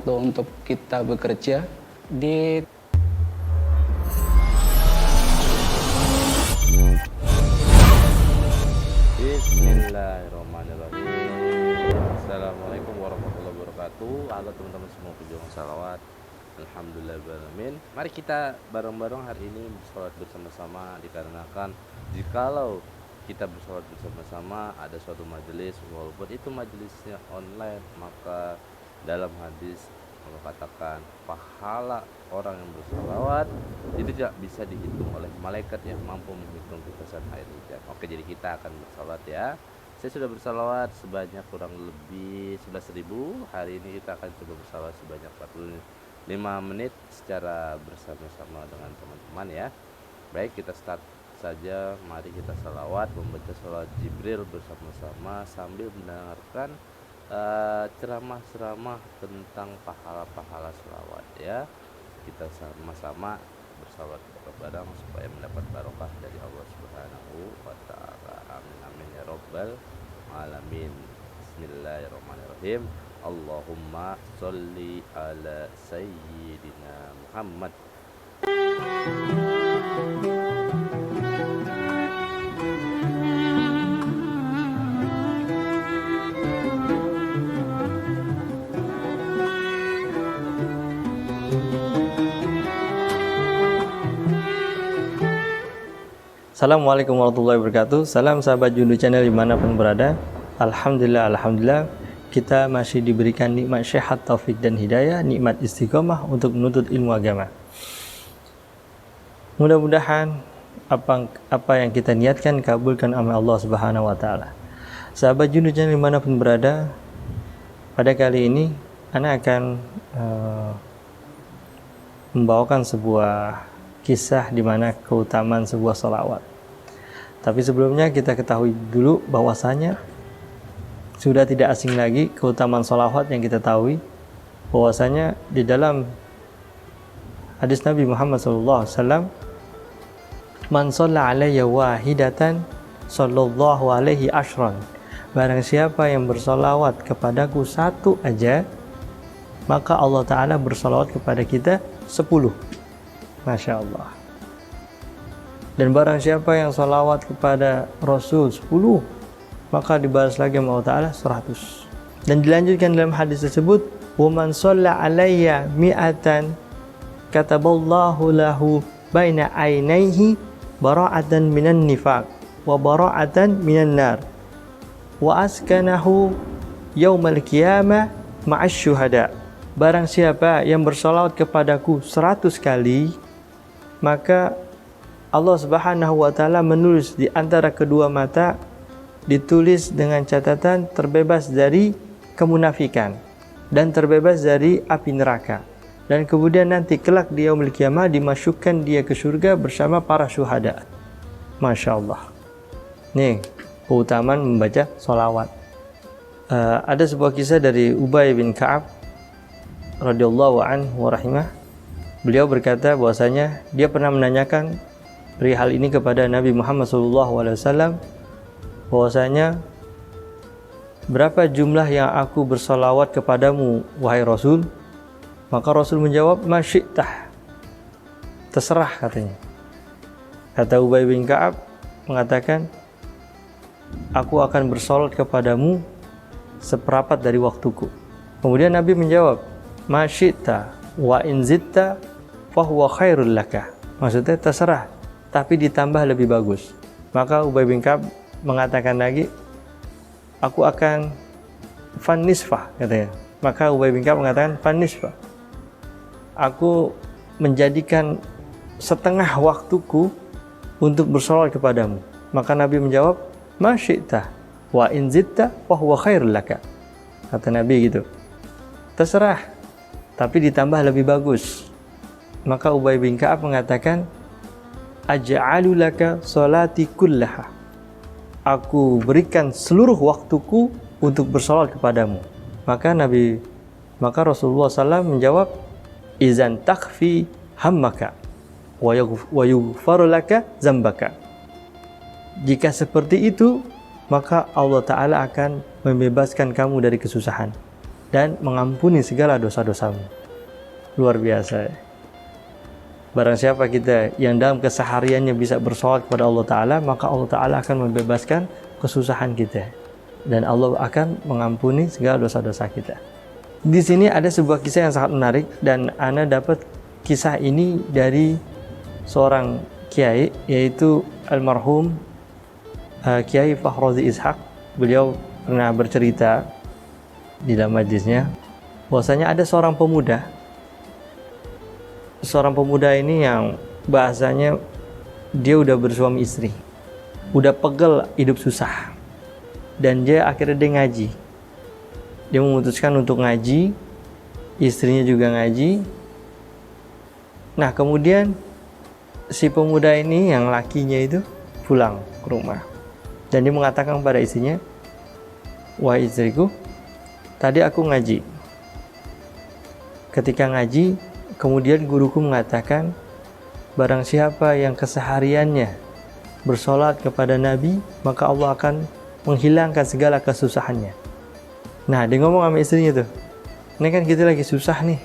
Untuk kita bekerja di Bismillahirrahmanirrahim. Assalamualaikum warahmatullahi wabarakatuh. Halo teman-teman semua pejuang salawat. Alhamdulillahirrahmanirrahim. Mari kita bareng-bareng hari ini bersolat bersama-sama, dikarenakan jikalau kita bersolat bersama-sama ada suatu majelis, walaupun itu majelisnya online, maka dalam hadis Allah katakan pahala orang yang bersalawat itu tidak bisa dihitung oleh malaikat yang mampu menghitung tetesan air hujan. Oke, jadi kita akan bersalawat ya. Saya sudah bersalawat sebanyak kurang lebih 11.000. Hari ini kita akan coba bersalawat sebanyak 45 menit secara bersama-sama dengan teman-teman ya. Baik, kita start saja. Mari kita salawat, membaca salawat Jibril bersama-sama sambil mendengarkan ceramah-ceramah tentang pahala-pahala selawat ya. Kita sama-sama bersalawat bareng supaya mendapat barokah dari Allah Subhanahu wa taala. Amin amin ya rabbal alamin. Bismillahirrahmanirrahim. Allahumma sholli ala sayyidina Muhammad. Assalamualaikum warahmatullahi wabarakatuh. Salam sahabat Jundu Channel dimanapun berada. Alhamdulillah kita masih diberikan nikmat sehat, taufik dan hidayah, nikmat istiqomah untuk menuntut ilmu agama. Mudah-mudahan apa yang kita niatkan kabulkan oleh Allah Subhanahu wa taala. Sahabat Jundu Channel dimanapun berada, pada kali ini Ana akan membawakan sebuah kisah di mana keutamaan sebuah salawat. Tapi sebelumnya kita ketahui dulu bahwasanya sudah tidak asing lagi keutamaan salawat yang kita tahu bahwasanya di dalam hadis Nabi Muhammad SAW, man shalla alayya wahidatan sallallahu alaihi ashran. Barang siapa yang bersalawat kepadaku satu aja, maka Allah Ta'ala bersalawat kepada kita 10. Masya Allah. Dan barang siapa yang salawat kepada Rasul 10, maka dibalas lagi sama Allah Ta'ala 100. Dan dilanjutkan dalam hadis tersebut, وَمَنْ صَلَّ عَلَيَّ مِئَةً كَتَبَاللَّهُ لَهُ بَيْنَ عَيْنَيْهِ بَرَاءَةً مِنَ النِّفَاقِ وَبَرَاءَةً مِنَ النَّارِ وَأَسْكَنَهُ يَوْمَ الْقِيَامَةِ مَعَ الشُّهَدَاءِ. Barang siapa yang bersalawat kepadaku 100 kali, maka Allah Subhanahu wa taala menulis di antara kedua mata, ditulis dengan catatan terbebas dari kemunafikan dan terbebas dari api neraka. Dan kemudian nanti kelak di yaumul qiyamah dimasukkan dia ke surga bersama para syuhada. Masya Allah. Nih, keutamaan membaca sholawat. Ada sebuah kisah dari Ubay bin Ka'ab radhiyallahu anhu wa rahimah. Beliau berkata bahwasanya dia pernah menanyakan perihal ini kepada Nabi Muhammad SAW, bahwasanya berapa jumlah yang aku bersalawat kepadamu wahai Rasul? Maka Rasul menjawab, masyi'tah, terserah katanya. Kata Ubay bin Ka'ab mengatakan, aku akan bersalawat kepadamu seperempat dari waktuku. Kemudian Nabi menjawab, masyi'tah wa in zitta fahuwa khairul laka. Maksudnya terserah, tapi ditambah lebih bagus. Maka Ubay bin Ka'ab mengatakan lagi, aku akan fan nisfah katanya. Maka Ubay bin Ka'ab mengatakan fan nisfah, aku menjadikan setengah waktuku untuk bersolawat kepadamu. Maka Nabi menjawab, ma syi'tah wa in zitta wa huwa khairul laka. Kata Nabi gitu, terserah, tapi ditambah lebih bagus. Maka Ubay bin Ka'ab mengatakan, aj'alu laka salati kullaha. Aku berikan seluruh waktuku untuk bersolawat kepadamu. Maka Rasulullah SAW menjawab, izan takfi hammaka wa yughfaru laka zambaka. Jika seperti itu, maka Allah Ta'ala akan membebaskan kamu dari kesusahan dan mengampuni segala dosa-dosamu. Luar biasa. Barang siapa kita yang dalam kesehariannya bisa bersolawat kepada Allah Ta'ala, maka Allah Ta'ala akan membebaskan kesusahan kita. Dan Allah akan mengampuni segala dosa-dosa kita. Di sini ada sebuah kisah yang sangat menarik, dan Ana dapat kisah ini dari seorang kiai, yaitu almarhum Kiai Fakhrozi Ishaq. Beliau pernah bercerita di dalam majlisnya bahwasanya ada seorang pemuda. Seorang pemuda ini yang bahasanya dia udah bersuami istri, udah pegel hidup susah, dan dia akhirnya dia ngaji. Dia memutuskan untuk ngaji, istrinya juga ngaji. Nah kemudian si pemuda ini yang lakinya itu pulang ke rumah, dan dia mengatakan pada istrinya, "Wahai istriku, tadi aku ngaji. Ketika ngaji, kemudian guruku mengatakan, barang siapa yang kesehariannya bersolat kepada Nabi, maka Allah akan menghilangkan segala kesusahannya." Nah, dia ngomong sama istrinya tuh, "Ini kan kita lagi susah nih.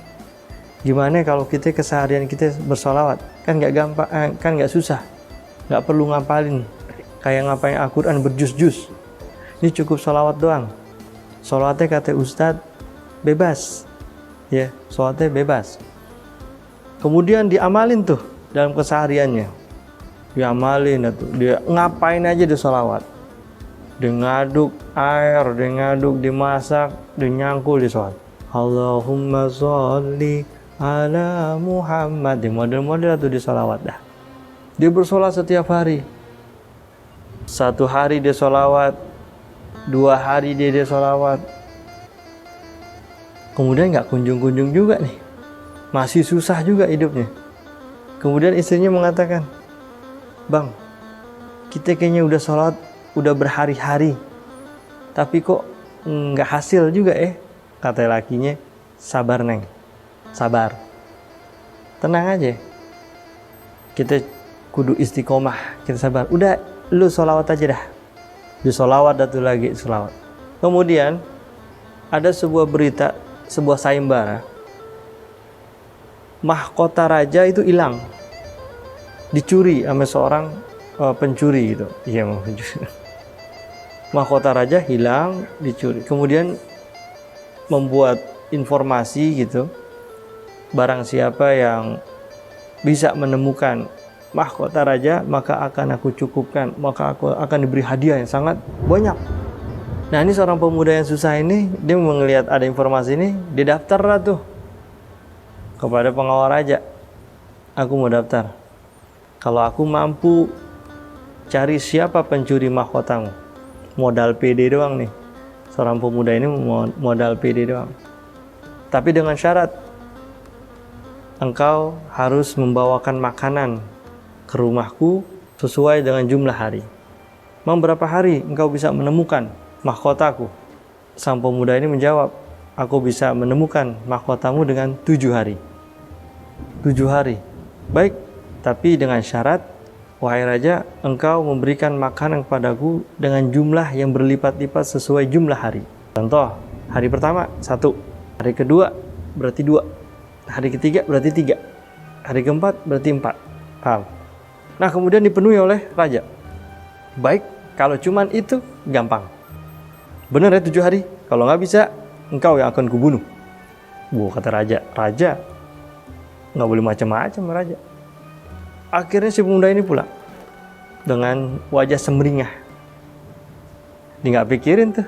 Gimana kalau kita keseharian kita bersolawat? Kan nggak gampang, kan nggak susah. Nggak perlu ngapalin kayak ngapain Al-Quran berjus-jus. Ini cukup solawat doang. Solawatnya kata Ustadz bebas, ya, solawatnya bebas." Kemudian diamalin tuh dalam kesehariannya. Diamalin tuh, dia ngapain aja di solawat. Dia ngaduk air, dia ngaduk, dimasak, dia nyangkul di solawat. Allahumma sholli ala Muhammad. Di model-model tuh di solawat dah. Dia bersolat setiap hari. 1 hari dia solawat, 2 hari dia solawat. Kemudian nggak kunjung-kunjung juga nih, masih susah juga hidupnya. Kemudian istrinya mengatakan, "Bang, kita kayaknya udah sholat udah berhari-hari, tapi kok nggak hasil juga Kata lakinya, "Sabar Neng, sabar, tenang aja, kita kudu istiqomah, kita sabar. Udah, lu sholawat aja dah." Di sholawat datu lagi sholawat. Kemudian ada sebuah berita, sebuah sayembara, mahkota raja itu hilang, dicuri sama seorang pencuri gitu. Iya, pencuri. Mahkota raja hilang, dicuri. Kemudian membuat informasi gitu, barang siapa yang bisa menemukan mahkota raja, maka akan aku cukupkan, maka aku akan diberi hadiah yang sangat banyak. Nah, ini seorang pemuda yang susah ini, dia melihat ada informasi ini, dia daftar lah tuh kepada pengawal raja. "Aku mau daftar. Kalau aku mampu cari siapa pencuri mahkotamu." Modal PD doang nih. Seorang pemuda ini modal PD doang. Tapi dengan syarat, engkau harus membawakan makanan ke rumahku sesuai dengan jumlah hari. "Mau berapa hari engkau bisa menemukan mahkotaku?" Sang pemuda ini menjawab, "Aku bisa menemukan mahkotamu dengan 7 hari. 7 hari. Baik, tapi dengan syarat, wahai raja, engkau memberikan makanan kepadaku dengan jumlah yang berlipat-lipat sesuai jumlah hari. Contoh, hari pertama 1, hari kedua berarti 2, hari ketiga berarti 3, hari keempat berarti 4. Paham? Nah, kemudian dipenuhi oleh raja. Baik, kalau cuman itu gampang. Benar ya 7 hari? Kalau nggak bisa, engkau yang akan kubunuh. Kata raja. Raja nggak boleh macam-macam raja. Akhirnya si pemuda ini pulang dengan wajah semringah. Dia nggak pikirin tuh,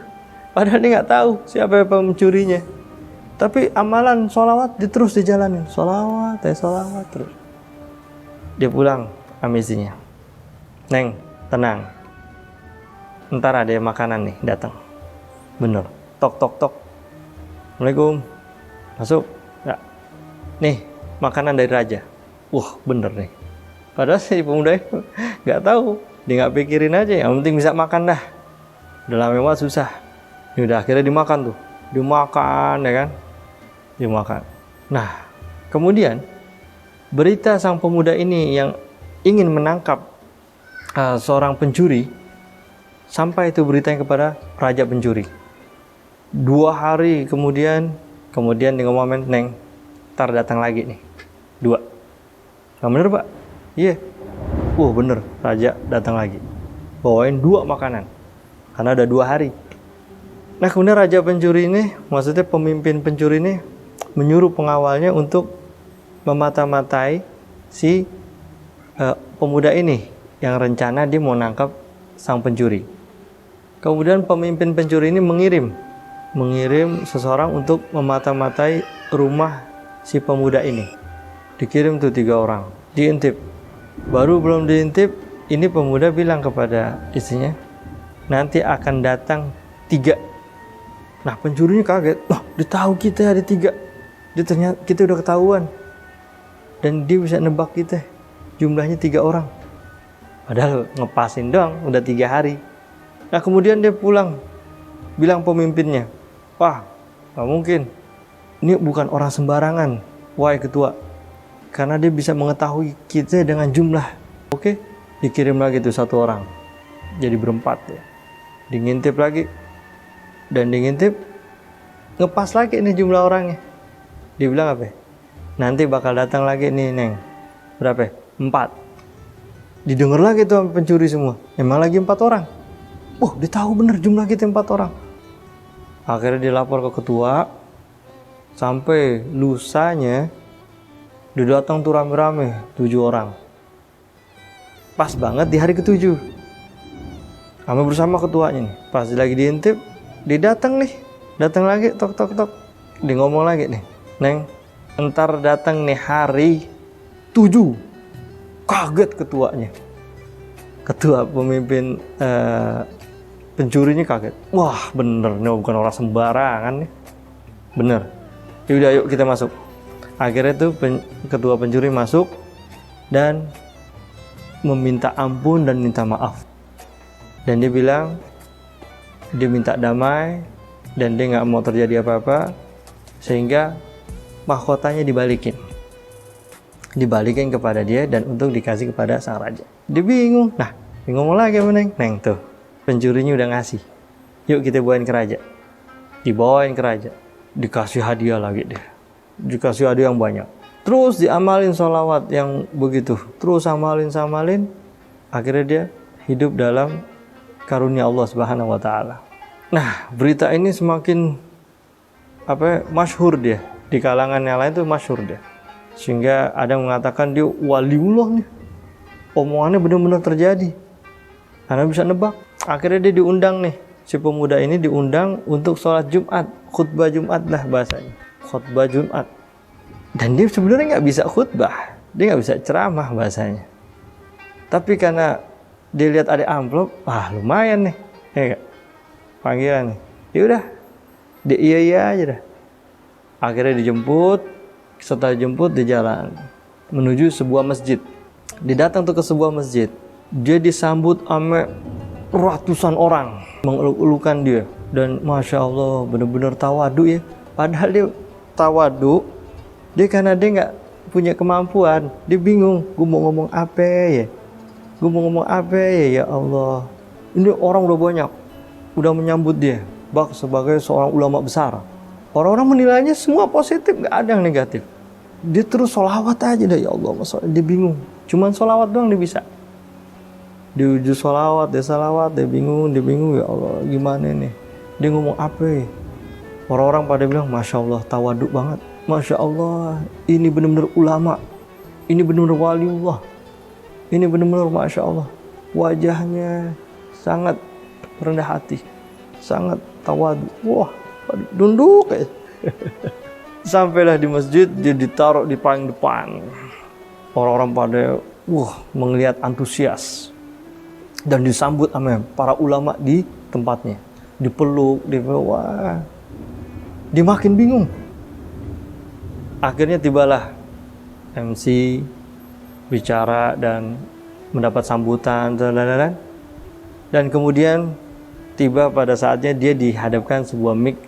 padahal dia nggak tahu siapa pencurinya. Tapi amalan sholawat terus dijalanin, sholawat terus. Dia pulang sama istrinya. "Neng, tenang. Ntar ada makanan nih datang." Bener, tok tok tok. "Assalamualaikum." "Masuk." "Ya." "Nih, makanan dari raja." Wah, bener nih. Padahal si pemuda itu nggak tahu, dia nggak pikirin aja, yang penting bisa makan dah. Udah lama banget susah. Ya udah, akhirnya dimakan tuh, dimakan ya kan, dimakan. Nah, kemudian berita sang pemuda ini yang ingin menangkap seorang pencuri, sampai itu beritanya kepada raja pencuri. 2 hari kemudian di ngomongin, Neng, ntar datang lagi nih 2. Nah, bener Pak? Iya. Bener, raja datang lagi, bawain 2 makanan karena ada 2 hari. Nah kemudian raja pencuri ini, maksudnya pemimpin pencuri ini menyuruh pengawalnya untuk memata-matai si pemuda ini yang rencana dia mau nangkap sang pencuri. Kemudian pemimpin pencuri ini mengirim seseorang untuk memata-matai rumah si pemuda ini. Dikirim tuh 3 orang, diintip. Baru belum diintip, ini pemuda bilang kepada istrinya, nanti akan datang 3. Nah pencurinya kaget, dia tahu kita ada 3. Dia ternyata kita udah ketahuan. Dan dia bisa nebak kita, jumlahnya 3 orang. Padahal ngepasin doang, udah 3 hari. Nah kemudian dia pulang, bilang pemimpinnya, wah gak mungkin, ini bukan orang sembarangan, wahai ketua. Karena dia bisa mengetahui kita dengan jumlah. Oke, dikirim lagi tuh 1 orang. Jadi berempat ya. Ngintip lagi. Dan ngintip, ngepas lagi nih jumlah orangnya. Dia bilang apa? Nanti bakal datang lagi nih, Neng. Berapa? 4. Didengar lagi tuh pencuri semua. Emang lagi 4 orang. Dia tahu bener jumlah kita 4 orang. Akhirnya dilapor ke ketua. Sampai lusanya dia datang tuh rame-rame 7 orang. Pas banget di hari ke-7. Kami bersama ketuanya nih. Pas lagi diintip, dia datang lagi, tok. Dia ngomong lagi nih, Neng, entar datang nih hari 7. Kaget ketuanya. Ketua pemimpin pencurinya kaget. Wah bener, ini bukan orang sembarangan nih. Bener. Yaudah yuk kita masuk. Akhirnya tuh ketua pencuri masuk dan meminta ampun dan minta maaf. Dan dia bilang dia minta damai dan dia nggak mau terjadi apa-apa, sehingga mahkotanya dibalikin kepada dia dan untuk dikasih kepada sang raja. Dia bingung. Nah, dia ngomong lagi sama Neng tuh, pencurinya udah ngasih. Yuk kita bawain ke raja. Dibawain ke raja. Dikasih hadiah lagi deh. Dikasih hadiah yang banyak. Terus diamalin sholawat yang begitu. Terus amalin. Akhirnya dia hidup dalam karunia Allah Subhanahu wa taala. Nah, berita ini semakin masyhur dia. Di kalangan yang lain tuh masyhur dia. Sehingga ada yang mengatakan dia waliullah nih. Omongannya benar-benar terjadi. Karena bisa nebak. Akhirnya dia diundang nih. Si pemuda ini diundang untuk sholat Jumat. Khutbah Jumat lah bahasanya. Khutbah Jumat. Dan dia sebenarnya nggak bisa khutbah. Dia nggak bisa ceramah bahasanya. Tapi karena dia lihat ada amplop, lumayan nih. Ya gak? Panggilan nih. Yaudah. Dia iya aja dah. Akhirnya dijemput. Setelah dijemput dia jalan menuju sebuah masjid. Dia datang tuh ke sebuah masjid. Dia disambut sama ratusan orang mengeluk-elukan dia. Dan Masya Allah benar-benar tawadu ya. Padahal dia tawadu, dia karena dia nggak punya kemampuan, dia bingung, gue mau ngomong apa ya, ya Allah. Ini orang udah banyak, udah menyambut dia sebagai seorang ulama besar. Orang-orang menilainya semua positif, nggak ada yang negatif. Dia terus sholawat aja deh, ya Allah. Dia bingung, cuman sholawat doang dia bisa. Dia ujung sholawat, dia bingung, ya Allah, gimana nih? Dia ngomong apa ya? Orang-orang pada bilang, Masya Allah, tawaduk banget. Masya Allah, ini benar-benar ulama. Ini benar-benar waliullah. Ini benar-benar Masya Allah. Wajahnya sangat rendah hati. Sangat tawaduk. Wah, dunduk ya. Sampailah di masjid, dia ditaruh di paling depan. Orang-orang pada melihat antusias. Dan disambut sama para ulama di tempatnya. Dipeluk, wah. Dia makin bingung. Akhirnya tibalah MC bicara dan mendapat sambutan dan kemudian tiba pada saatnya dia dihadapkan sebuah mic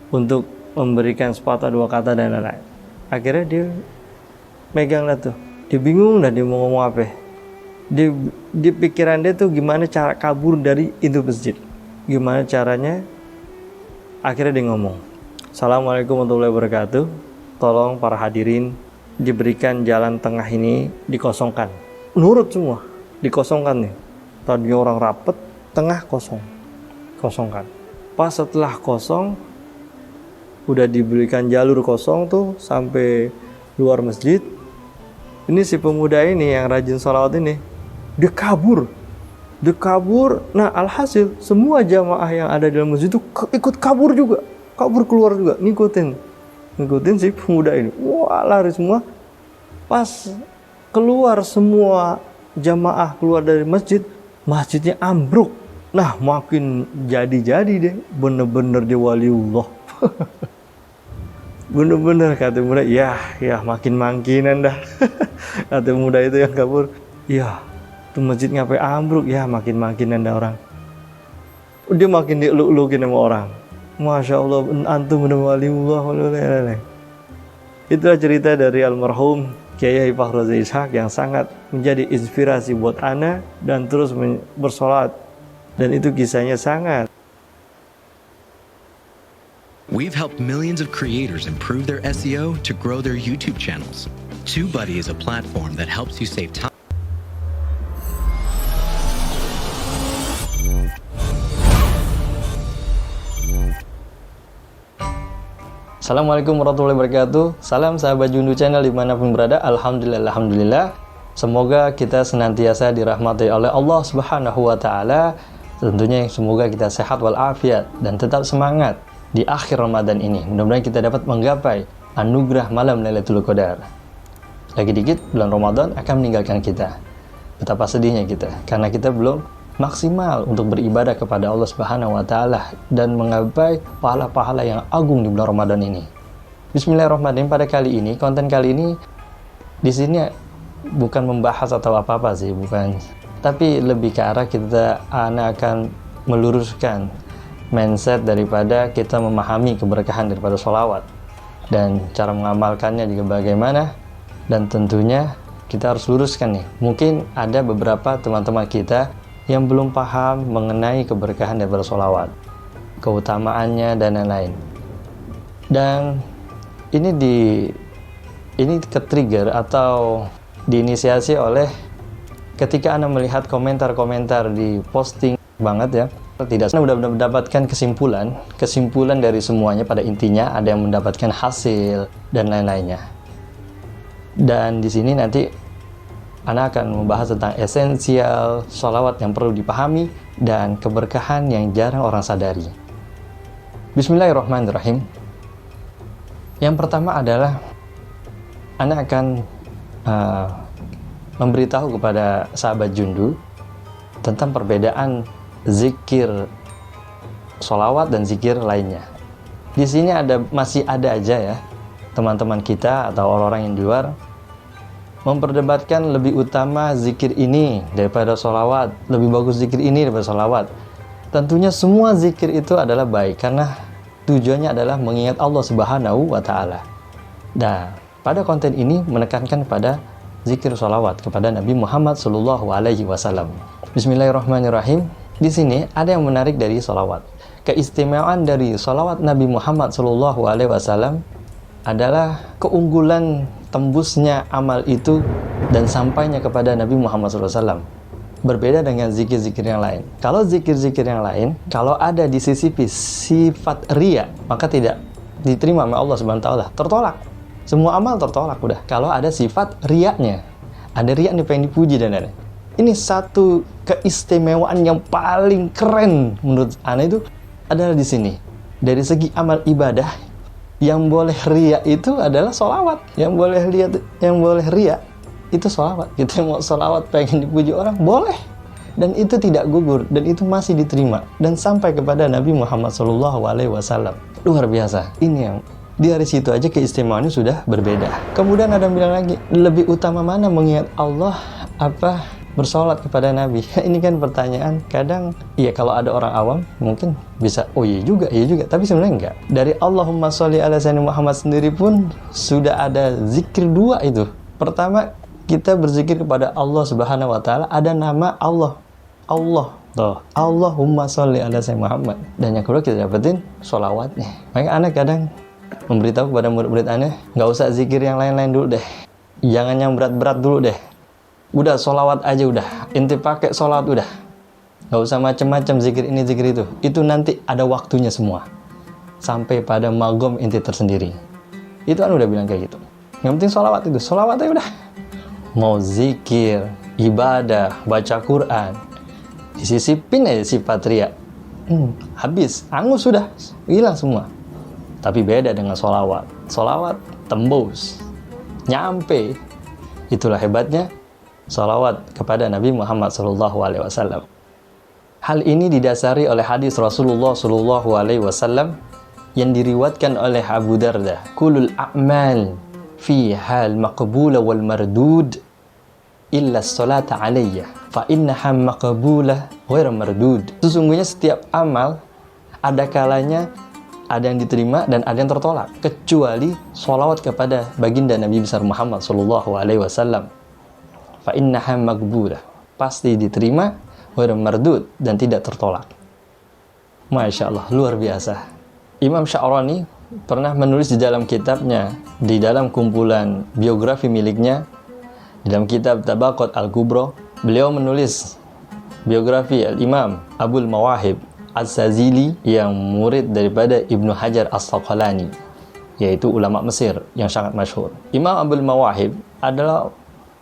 untuk memberikan sepatah 2 kata dan lain-lain. Akhirnya dia megang lah tuh. Dia bingung dah dia mau ngomong apa. Di pikiran dia tuh gimana cara kabur dari itu masjid. Gimana caranya Akhirnya dia ngomong, Assalamualaikum warahmatullahi wabarakatuh. Tolong para hadirin diberikan jalan tengah ini dikosongkan. Nurut semua, dikosongkan nih. Tadinya orang rapet, tengah kosong. Kosongkan. Pas setelah kosong, udah diberikan jalur kosong tuh sampai luar masjid. Ini si pemuda ini yang rajin sholawat ini, dia kabur. Nah, alhasil semua jamaah yang ada di dalam masjid itu ikut kabur juga. Kabur keluar juga, ngikutin si pemuda ini. Wah, lari semua. Pas keluar semua jamaah keluar dari masjid, masjidnya ambruk. Nah, makin jadi-jadi deh, bener-bener dia waliullah. Bener-bener kata muda, ya makin-makinan dah. Kata muda itu yang kabur, ya tuh masjid ngapain ambruk, ya makin-makinan dah orang. Dia makin dieluk-elukin sama orang. Masya Allah, antum bener waliullah. Itulah cerita dari almarhum Kiai Fahru Raza Ishaq yang sangat menjadi inspirasi buat ana dan terus bersolat. Dan itu kisahnya sangat. We've helped millions of creators improve their SEO to grow their YouTube channels. TubeBuddy is a platform that helps you save time. Assalamualaikum warahmatullahi wabarakatuh. Salam sahabat Jundu Channel dimanapun berada. Alhamdulillah. Semoga kita senantiasa dirahmati oleh Allah Subhanahu wa Ta'ala. Tentunya semoga kita sehat walafiat dan tetap semangat di akhir Ramadan ini. Mudah-mudahan kita dapat menggapai anugerah malam Lailatul Qadar. Lagi dikit bulan Ramadan akan meninggalkan kita. Betapa sedihnya kita karena kita belum maksimal untuk beribadah kepada Allah Subhanahu wa Ta'ala dan menggapai pahala-pahala yang agung di bulan Ramadan ini. Bismillahirrahmanirrahim. Pada kali ini, konten kali ini di sini bukan membahas atau apa-apa sih, bukan. Tapi lebih ke arah akan meluruskan mindset daripada kita memahami keberkahan daripada sholawat dan cara mengamalkannya juga bagaimana. Dan tentunya kita harus luruskan nih, mungkin ada beberapa teman-teman kita yang belum paham mengenai keberkahan daripada sholawat, keutamaannya dan lain-lain. Dan ini ke-trigger atau diinisiasi oleh ketika Anda melihat komentar-komentar di posting banget ya, tidak sudah mendapatkan kesimpulan dari semuanya. Pada intinya ada yang mendapatkan hasil dan lain-lainnya. Dan di sini nanti Anda akan membahas tentang esensial sholawat yang perlu dipahami dan keberkahan yang jarang orang sadari. Bismillahirrahmanirrahim. Yang pertama adalah Anda akan memberitahu kepada sahabat Jundu tentang perbedaan zikir sholawat dan zikir lainnya. Di sini masih ada aja ya teman-teman kita atau orang-orang yang di luar memperdebatkan lebih utama zikir ini daripada sholawat, lebih bagus zikir ini daripada sholawat. Tentunya semua zikir itu adalah baik karena tujuannya adalah mengingat Allah Subhanahu wa Ta'ala. Nah, pada konten ini menekankan pada zikir sholawat kepada Nabi Muhammad SAW. Bismillahirrahmanirrahim. Di sini ada yang menarik dari sholawat. Keistimewaan dari sholawat Nabi Muhammad SAW adalah keunggulan tembusnya amal itu dan sampainya kepada Nabi Muhammad SAW. Berbeda dengan zikir-zikir yang lain. Kalau zikir-zikir yang lain, kalau ada disisipi sifat riya, maka tidak diterima oleh Allah Subhanahu wa Ta'ala. Tertolak. Semua amal tertolak udah. Kalau ada sifat riyanya, ada riya nih pengen dipuji dan lain-lain. Ini satu keistimewaan yang paling keren menurut ana itu adalah di sini. Dari segi amal ibadah, yang boleh riya itu adalah sholawat. Yang boleh riya itu sholawat. Kita mau sholawat pengen dipuji orang, boleh. Dan itu tidak gugur, dan itu masih diterima. Dan sampai kepada Nabi Muhammad SAW. Luar biasa. Ini yang dari situ aja keistimewaannya sudah berbeda. Kemudian ada yang bilang lagi, lebih utama mana mengingat Allah apa bersolat kepada Nabi? Ini kan pertanyaan. Kadang ya kalau ada orang awam mungkin bisa iya juga, tapi sebenarnya enggak. Dari Allahumma sholli ala sayyidina Muhammad sendiri pun sudah ada zikir dua itu. Pertama, kita berzikir kepada Allah Subhanahu wa Ta'ala, ada nama Allah. Allah Tuh, Allahumma sholli ala Sayyidina Muhammad. Dan yang kedua kita dapetin sholawatnya. Makanya anak kadang memberitahu kepada murid-murid aneh, nggak usah zikir yang lain-lain dulu deh. Jangan yang berat-berat dulu deh. Udah sholawat aja udah. Inti pakai sholawat udah. Nggak usah macam-macam zikir ini zikir itu. Itu nanti ada waktunya semua. Sampai pada magom inti tersendiri. Itu kan udah bilang kayak gitu. Yang penting sholawat itu. Sholawat aja udah. Mau zikir, ibadah, baca Quran, disisipin aja sifat riya. Habis, angus sudah, hilang semua. Tapi beda dengan sholawat. Sholawat tembus, nyampe. Itulah hebatnya sholawat kepada Nabi Muhammad SAW. Hal ini didasari oleh hadis Rasulullah SAW yang diriwatkan oleh Abu Darda. Kulul a'mal fi hal maqbula wal mardud illa salata alayya fa innaha maqbula ghair mardud. Sesungguhnya setiap amal ada kalanya ada yang diterima dan ada yang tertolak, kecuali sholawat kepada baginda Nabi besar Muhammad SAW. Fa innaha maqbula, pasti diterima, ghair mardud, dan tidak tertolak. Masya Allah, luar biasa. Imam Sya'rani pernah menulis di dalam kitabnya, di dalam kumpulan biografi miliknya, di dalam kitab Tabaqat Al-Kubra, beliau menulis biografi Al-Imam Abul Mawahib Az-Zazili yang murid daripada Ibnu Hajar As-Saqalani, yaitu ulama Mesir yang sangat masyhur. Imam Abul Mawahib adalah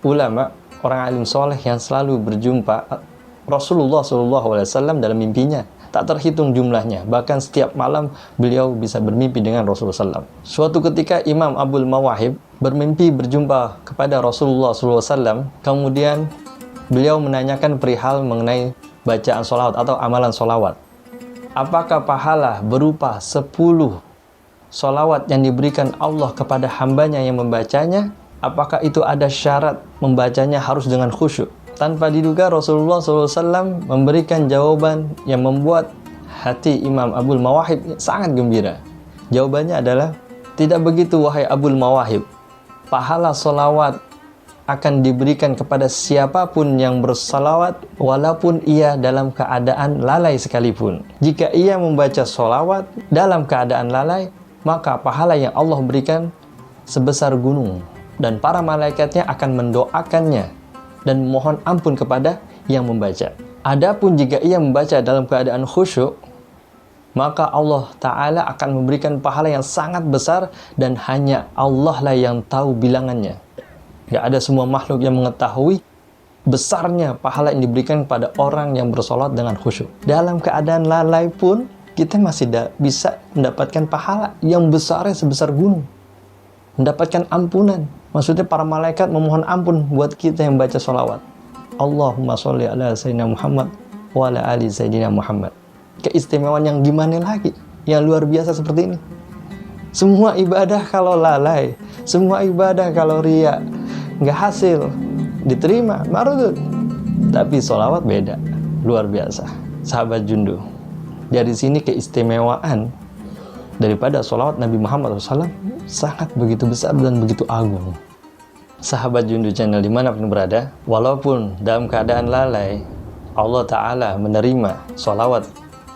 ulama, orang alim soleh yang selalu berjumpa Rasulullah SAW dalam mimpinya. Tak terhitung jumlahnya, bahkan setiap malam beliau bisa bermimpi dengan Rasulullah SAW. Suatu ketika Imam Abul Mawahib bermimpi berjumpa kepada Rasulullah SAW, kemudian beliau menanyakan perihal mengenai bacaan sholawat atau amalan sholawat. Apakah pahala berupa 10 sholawat yang diberikan Allah kepada hambanya yang membacanya? Apakah itu ada syarat membacanya harus dengan khusyuk? Tanpa diduga Rasulullah SAW memberikan jawaban yang membuat hati Imam Abul Mawahib sangat gembira. Jawabannya adalah, tidak begitu wahai Abul Mawahib. Pahala solawat akan diberikan kepada siapapun yang bersalawat walaupun ia dalam keadaan lalai sekalipun. Jika ia membaca solawat dalam keadaan lalai, maka pahala yang Allah berikan sebesar gunung. Dan para malaikatnya akan mendoakannya dan mohon ampun kepada yang membaca. Adapun jika ia membaca dalam keadaan khusyuk, maka Allah Ta'ala akan memberikan pahala yang sangat besar dan hanya Allah lah yang tahu bilangannya. Gak ada semua makhluk yang mengetahui besarnya pahala yang diberikan kepada orang yang bersolat dengan khusyuk. Dalam keadaan lalai pun kita masih bisa mendapatkan pahala yang besarnya sebesar gunung. Mendapatkan ampunan. Maksudnya para malaikat memohon ampun buat kita yang baca sholawat. Allahumma sholli ala Sayyidina Muhammad wa ala ali Sayyidina Muhammad. Keistimewaan yang gimana lagi? Yang luar biasa seperti ini. Semua ibadah kalau lalai, semua ibadah kalau riya, nggak hasil, diterima, mardud. Tapi sholawat beda, luar biasa. Sahabat Jundu, dari sini keistimewaan daripada sholawat Nabi Muhammad SAW sangat begitu besar dan begitu agung. Sahabat Jundu Channel dimanapun berada, walaupun dalam keadaan lalai, Allah Ta'ala menerima sholawat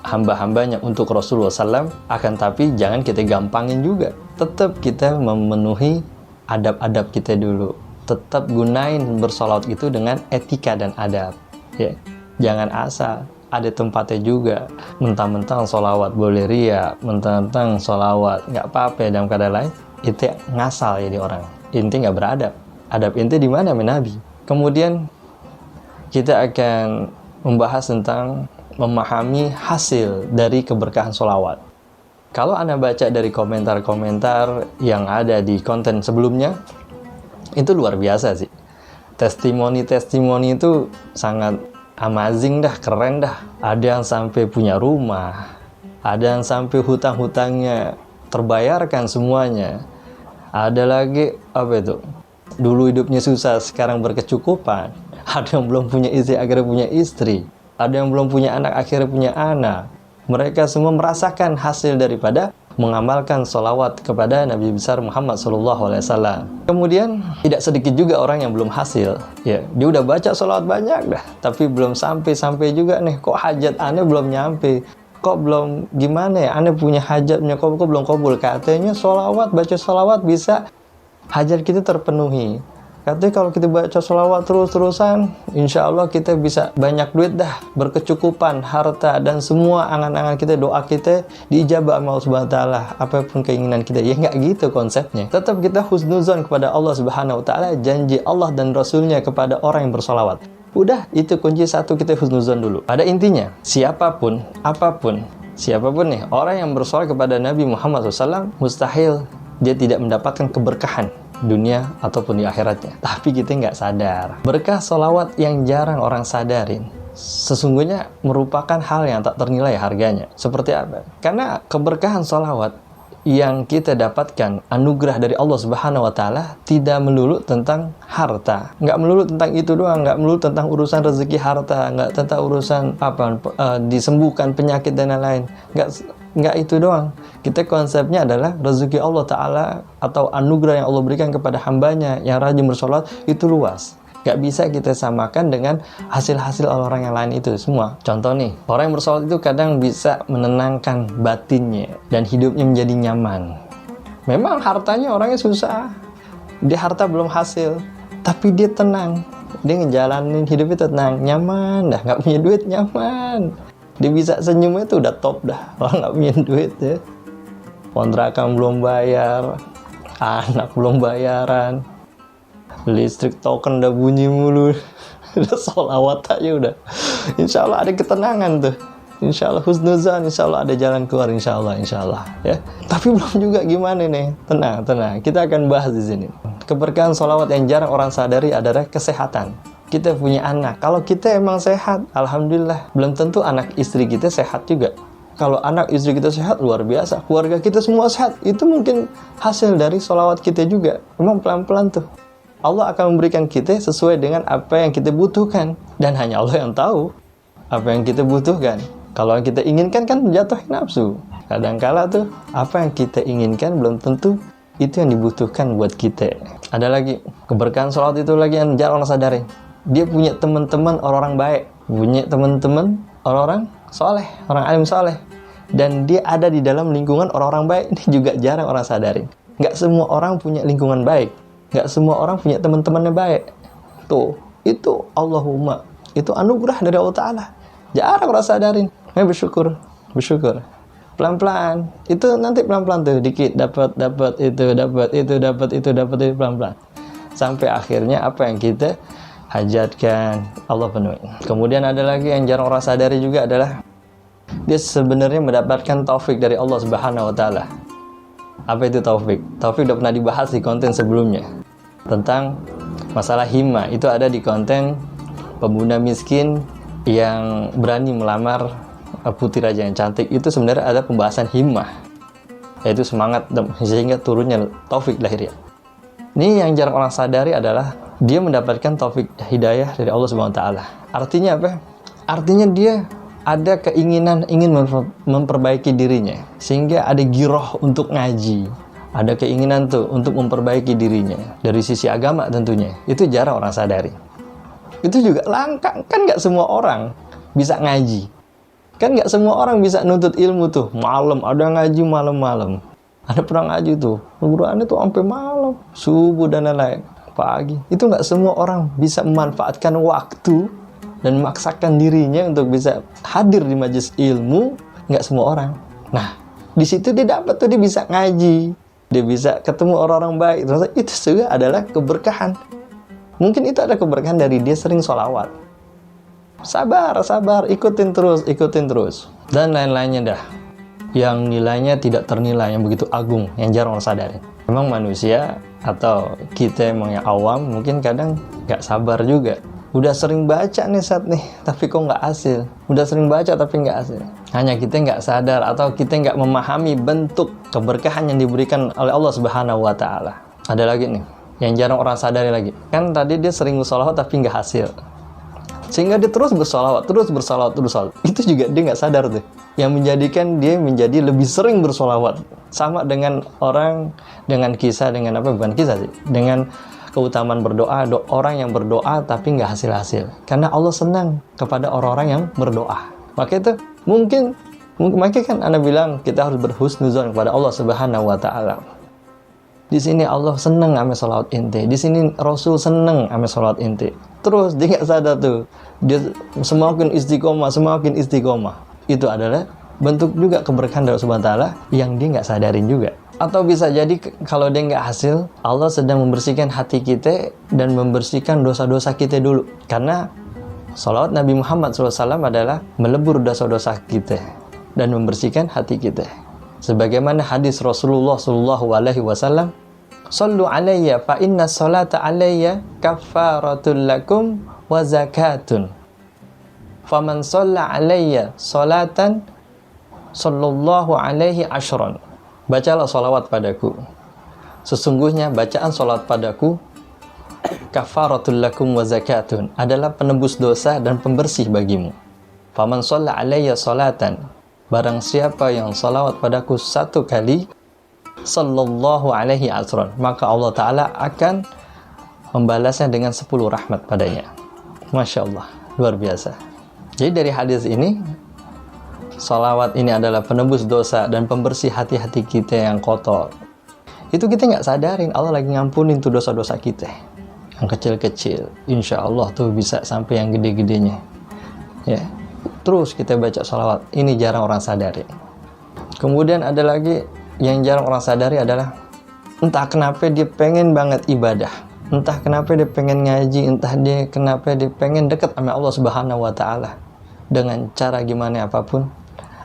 hamba-hambanya untuk Rasulullah SAW, akan tapi jangan kita gampangin juga. Tetap kita memenuhi adab-adab kita dulu. Tetap gunain bersolawat itu dengan etika dan adab. Ya, jangan asal. Ada tempatnya juga. Mentang-mentang sholawat boleh riya, mentang-mentang sholawat nggak apa-apa dalam keadaan lain, itu ngasal jadi orang. Inti nggak beradab. Adab inti di mana Nabi? Kemudian kita akan membahas tentang memahami hasil dari keberkahan sholawat. Kalau Anda baca dari komentar-komentar yang ada di konten sebelumnya, itu luar biasa sih. Testimoni-testimoni itu sangat amazing dah, keren dah. Ada yang sampai punya rumah, ada yang sampai hutang-hutangnya terbayarkan semuanya. Ada lagi apa itu? Dulu hidupnya susah, sekarang berkecukupan. Ada yang belum punya istri, akhirnya punya istri. Ada yang belum punya anak, akhirnya punya anak. Mereka semua merasakan hasil daripada mengamalkan sholawat kepada Nabi besar Muhammad SAW. Kemudian tidak sedikit juga orang yang belum hasil. Ya, dia udah baca sholawat banyak dah, tapi belum sampai juga nih. Kok hajat aneh belum nyampe? Kok belum gimana ya? Aneh punya hajatnya kok belum kabul. Katanya sholawat, baca sholawat bisa hajat kita terpenuhi. Katanya kalau kita baca sholawat terus-terusan, insya Allah kita bisa banyak duit dah, berkecukupan, harta, dan semua angan-angan kita, doa kita diijabah sama Allah Subhanahu wa Ta'ala, apapun keinginan kita. Ya nggak gitu konsepnya. Tetap kita husnuzon kepada Allah Subhanahu wa Ta'ala, janji Allah dan Rasulnya kepada orang yang bersholawat. Udah, itu kunci satu, kita husnuzon dulu. Pada intinya, siapapun, apapun, siapapun nih, orang yang bersholawat kepada Nabi Muhammad SAW, mustahil dia tidak mendapatkan keberkahan dunia ataupun di akhiratnya. Tapi kita nggak sadar. Berkah sholawat yang jarang orang sadarin sesungguhnya merupakan hal yang tak ternilai harganya. Seperti apa? Karena keberkahan sholawat yang kita dapatkan, anugerah dari Allah Subhanahu wa Ta'ala, tidak melulu tentang harta. Nggak melulu tentang itu doang, nggak melulu tentang urusan rezeki harta, nggak tentang urusan disembuhkan penyakit dan lain-lain. Nggak itu doang. Kita konsepnya adalah rezeki Allah Ta'ala atau anugerah yang Allah berikan kepada hambanya yang rajin bersolat itu luas. Nggak bisa kita samakan dengan hasil-hasil orang yang lain itu semua. Contoh nih, orang yang bersolat itu kadang bisa menenangkan batinnya dan hidupnya menjadi nyaman. Memang hartanya orangnya susah, dia harta belum hasil, tapi dia tenang, dia ngejalanin hidupnya tenang, nyaman dah, nggak punya duit nyaman. Dia bisa senyumnya itu udah top dah. Orang nggak punya duit ya, kontrakan belum bayar, anak belum bayaran, listrik token udah bunyi mulu, udah sholawat aja udah. Insya Allah ada ketenangan tuh. Insya Allah husnuzan, insya Allah ada jalan keluar, insya Allah ya. Tapi belum juga gimana nih? Tenang. Kita akan bahas di sini. Keberkahan sholawat yang jarang orang sadari adalah kesehatan. Kita punya anak, kalau kita emang sehat, alhamdulillah. Belum tentu anak istri kita sehat juga. Kalau anak istri kita sehat, luar biasa. Keluarga kita semua sehat, itu mungkin hasil dari sholawat kita juga. Memang pelan-pelan tuh Allah akan memberikan kita sesuai dengan apa yang kita butuhkan. Dan hanya Allah yang tahu apa yang kita butuhkan. Kalau yang kita inginkan kan jatuh nafsu. Kadangkala tuh apa yang kita inginkan belum tentu itu yang dibutuhkan buat kita. Ada lagi keberkahan sholawat itu lagi yang jarang orang sadari. Dia punya teman-teman orang-orang baik, punya teman-teman orang-orang soleh, orang alim soleh, dan dia ada di dalam lingkungan orang-orang baik. Ini juga jarang orang sadarin. Nggak semua orang punya lingkungan baik, nggak semua orang punya teman-temannya baik. Tuh, itu Allahumma, itu anugerah dari Allah Ta'ala. Jarang orang sadarin. Bersyukur. Pelan-pelan. Itu nanti pelan-pelan tuh, dikit dapat itu pelan-pelan. Sampai akhirnya apa yang kita hajatkan Allah penuhi. Kemudian ada lagi yang jarang orang sadari juga adalah dia sebenarnya mendapatkan taufik dari Allah Subhanahu wa Ta'ala. Apa itu taufik? Taufik udah pernah dibahas di konten sebelumnya tentang masalah himma. Itu ada di konten pemuda miskin yang berani melamar putri raja yang cantik. Itu sebenarnya ada pembahasan himmah, yaitu semangat sehingga turunnya taufik lahiriah. Ini yang jarang orang sadari adalah dia mendapatkan taufik hidayah dari Allah Subhanahu wa Ta'ala. Artinya apa? Artinya dia ada keinginan ingin memperbaiki dirinya, sehingga ada giroh untuk ngaji, ada keinginan tuh untuk memperbaiki dirinya dari sisi agama tentunya. Itu jarang orang sadari. Itu juga langka, kan nggak semua orang bisa ngaji, kan nggak semua orang bisa nuntut ilmu tuh malam, ada ngaji malam-malam, ada pernah ngaji tuh Qurannya tuh sampai malam, subuh dan lain-lain, pagi. Itu nggak semua orang bisa memanfaatkan waktu dan memaksakan dirinya untuk bisa hadir di majelis ilmu. Nggak semua orang. Nah, di situ dia dapat tuh, dia bisa ngaji, dia bisa ketemu orang-orang baik. Terus itu juga adalah keberkahan. Mungkin itu ada keberkahan dari dia sering sholawat. Sabar, ikutin terus. Dan lain-lainnya dah. Yang nilainya tidak ternilai, yang begitu agung, yang jarang orang sadari. Memang manusia atau kita emang yang awam mungkin kadang nggak sabar juga. Udah sering baca nih tapi kok nggak hasil. Udah sering baca tapi nggak hasil. Hanya kita nggak sadar atau kita nggak memahami bentuk keberkahan yang diberikan oleh Allah Subhanahu wa Ta'ala. Ada lagi nih, yang jarang orang sadari lagi. Kan tadi dia sering bersolawat tapi nggak hasil. Sehingga dia terus bersolawat. Itu juga dia nggak sadar tuh. Yang menjadikan dia menjadi lebih sering bersolawat. Sama dengan orang, dengan kisah, dengan apa, bukan kisah sih, dengan keutamaan berdoa, orang yang berdoa tapi nggak hasil-hasil. Karena Allah senang kepada orang-orang yang berdoa. Maka itu mungkin makanya kan Anda bilang kita harus berhusnuzon kepada Allah Subhanahu wa taala. Di sini Allah senang ame salawat inti. Di sini Rasul senang ame salawat inti. Terus dia nggak sadar tuh, dia semakin istiqomah. Itu adalah bentuk juga keberkahan dari Subhanahu wa taala yang dia nggak sadarin juga. Atau bisa jadi kalau dia nggak hasil, Allah sedang membersihkan hati kita dan membersihkan dosa-dosa kita dulu. Karena salawat Nabi Muhammad SAW adalah melebur dosa-dosa kita dan membersihkan hati kita. Sebagaimana hadis Rasulullah SAW, "Shallu alayya fa inna salata alayya kaffaratul lakum wa zakatun. Faman shalla alayya salatan sallallahu alaihi asyran." Bacalah salawat padaku. Sesungguhnya bacaan salawat padaku kafaratul lakum wa zakatun, adalah penebus dosa dan pembersih bagimu. Faman shalla alayya salatan, barang siapa yang salawat padaku 1 kali, sallallahu alaihi asron, maka Allah Ta'ala akan membalasnya dengan 10 rahmat padanya. Masya Allah, luar biasa. Jadi dari hadis ini, salawat ini adalah penebus dosa dan pembersih hati-hati kita yang kotor. Itu kita nggak sadarin, Allah lagi ngampunin tuh dosa-dosa kita yang kecil-kecil. Insya Allah tuh bisa sampai yang gede-gedenya ya. Terus kita baca salawat, ini jarang orang sadari. Kemudian ada lagi yang jarang orang sadari adalah entah kenapa dia pengen banget ibadah, entah kenapa dia pengen ngaji, entah dia kenapa dia pengen dekat sama Allah Subhanahu wa taala dengan cara gimana apapun,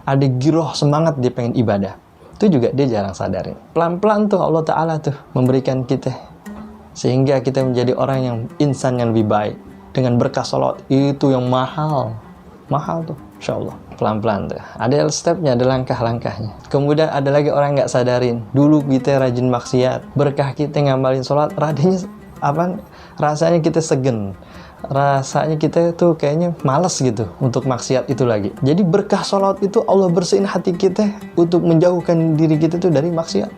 ada giroh semangat dia pengen ibadah. Itu juga dia jarang sadarin. Pelan-pelan tuh Allah Ta'ala tuh memberikan kita, sehingga kita menjadi orang yang insan yang lebih baik dengan berkah salawat itu yang mahal tuh, insya Allah. Pelan-pelan tuh, ada stepnya, ada langkah-langkahnya. Kemudian ada lagi orang nggak sadarin, dulu kita rajin maksiat, berkah kita ngamalin sholat, rasanya kita segen, rasanya kita tuh kayaknya malas gitu untuk maksiat itu lagi. Jadi berkah sholat itu Allah bersihin hati kita untuk menjauhkan diri kita tuh dari maksiat.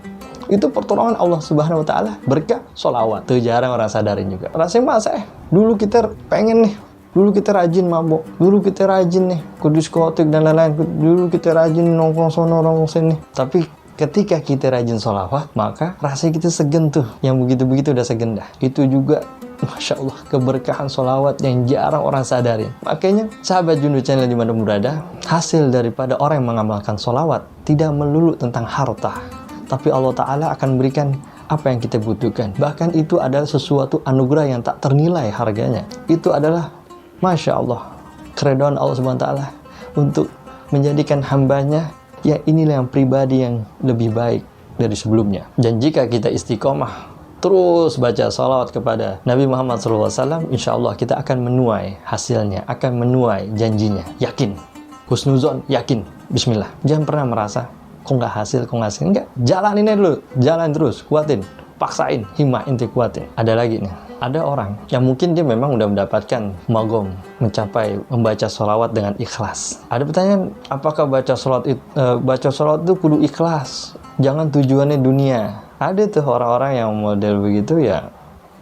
Itu pertolongan Allah Subhanahu wa taala, berkah sholawat. Tuh jarang orang sadarin juga. Rasanya masa dulu kita pengen nih, dulu kita rajin mabok, dulu kita rajin nih ke diskotik dan lain-lain, dulu kita rajin nongkrong sono nongkrong sini. Tapi ketika kita rajin sholawat, maka rasanya kita segen tuh, yang begitu-begitu udah segen dah. Itu juga Masya Allah, keberkahan sholawat yang jarang orang sadarin. Makanya sahabat Jundu Channel dimana berada, hasil daripada orang yang mengamalkan sholawat tidak melulu tentang harta, tapi Allah Ta'ala akan berikan apa yang kita butuhkan. Bahkan itu adalah sesuatu anugerah yang tak ternilai harganya. Itu adalah Masya Allah, keridhaan Allah Subhanahu wa taala untuk menjadikan hambanya ya inilah yang pribadi yang lebih baik dari sebelumnya. Dan jika kita istiqomah terus baca salawat kepada Nabi Muhammad SAW, insya Allah kita akan menuai hasilnya, akan menuai janjinya. Yakin, husnuzon, yakin, bismillah. Jangan pernah merasa kok nggak hasil, enggak. Jalanin aja dulu, jalan terus, kuatin, paksain, himmah inti kuatin. Ada lagi nih, ada orang yang mungkin dia memang udah mendapatkan magom, mencapai membaca sholawat dengan ikhlas. Ada pertanyaan, apakah baca sholawat itu kudu ikhlas? Jangan tujuannya dunia. Ada tuh orang-orang yang model begitu ya,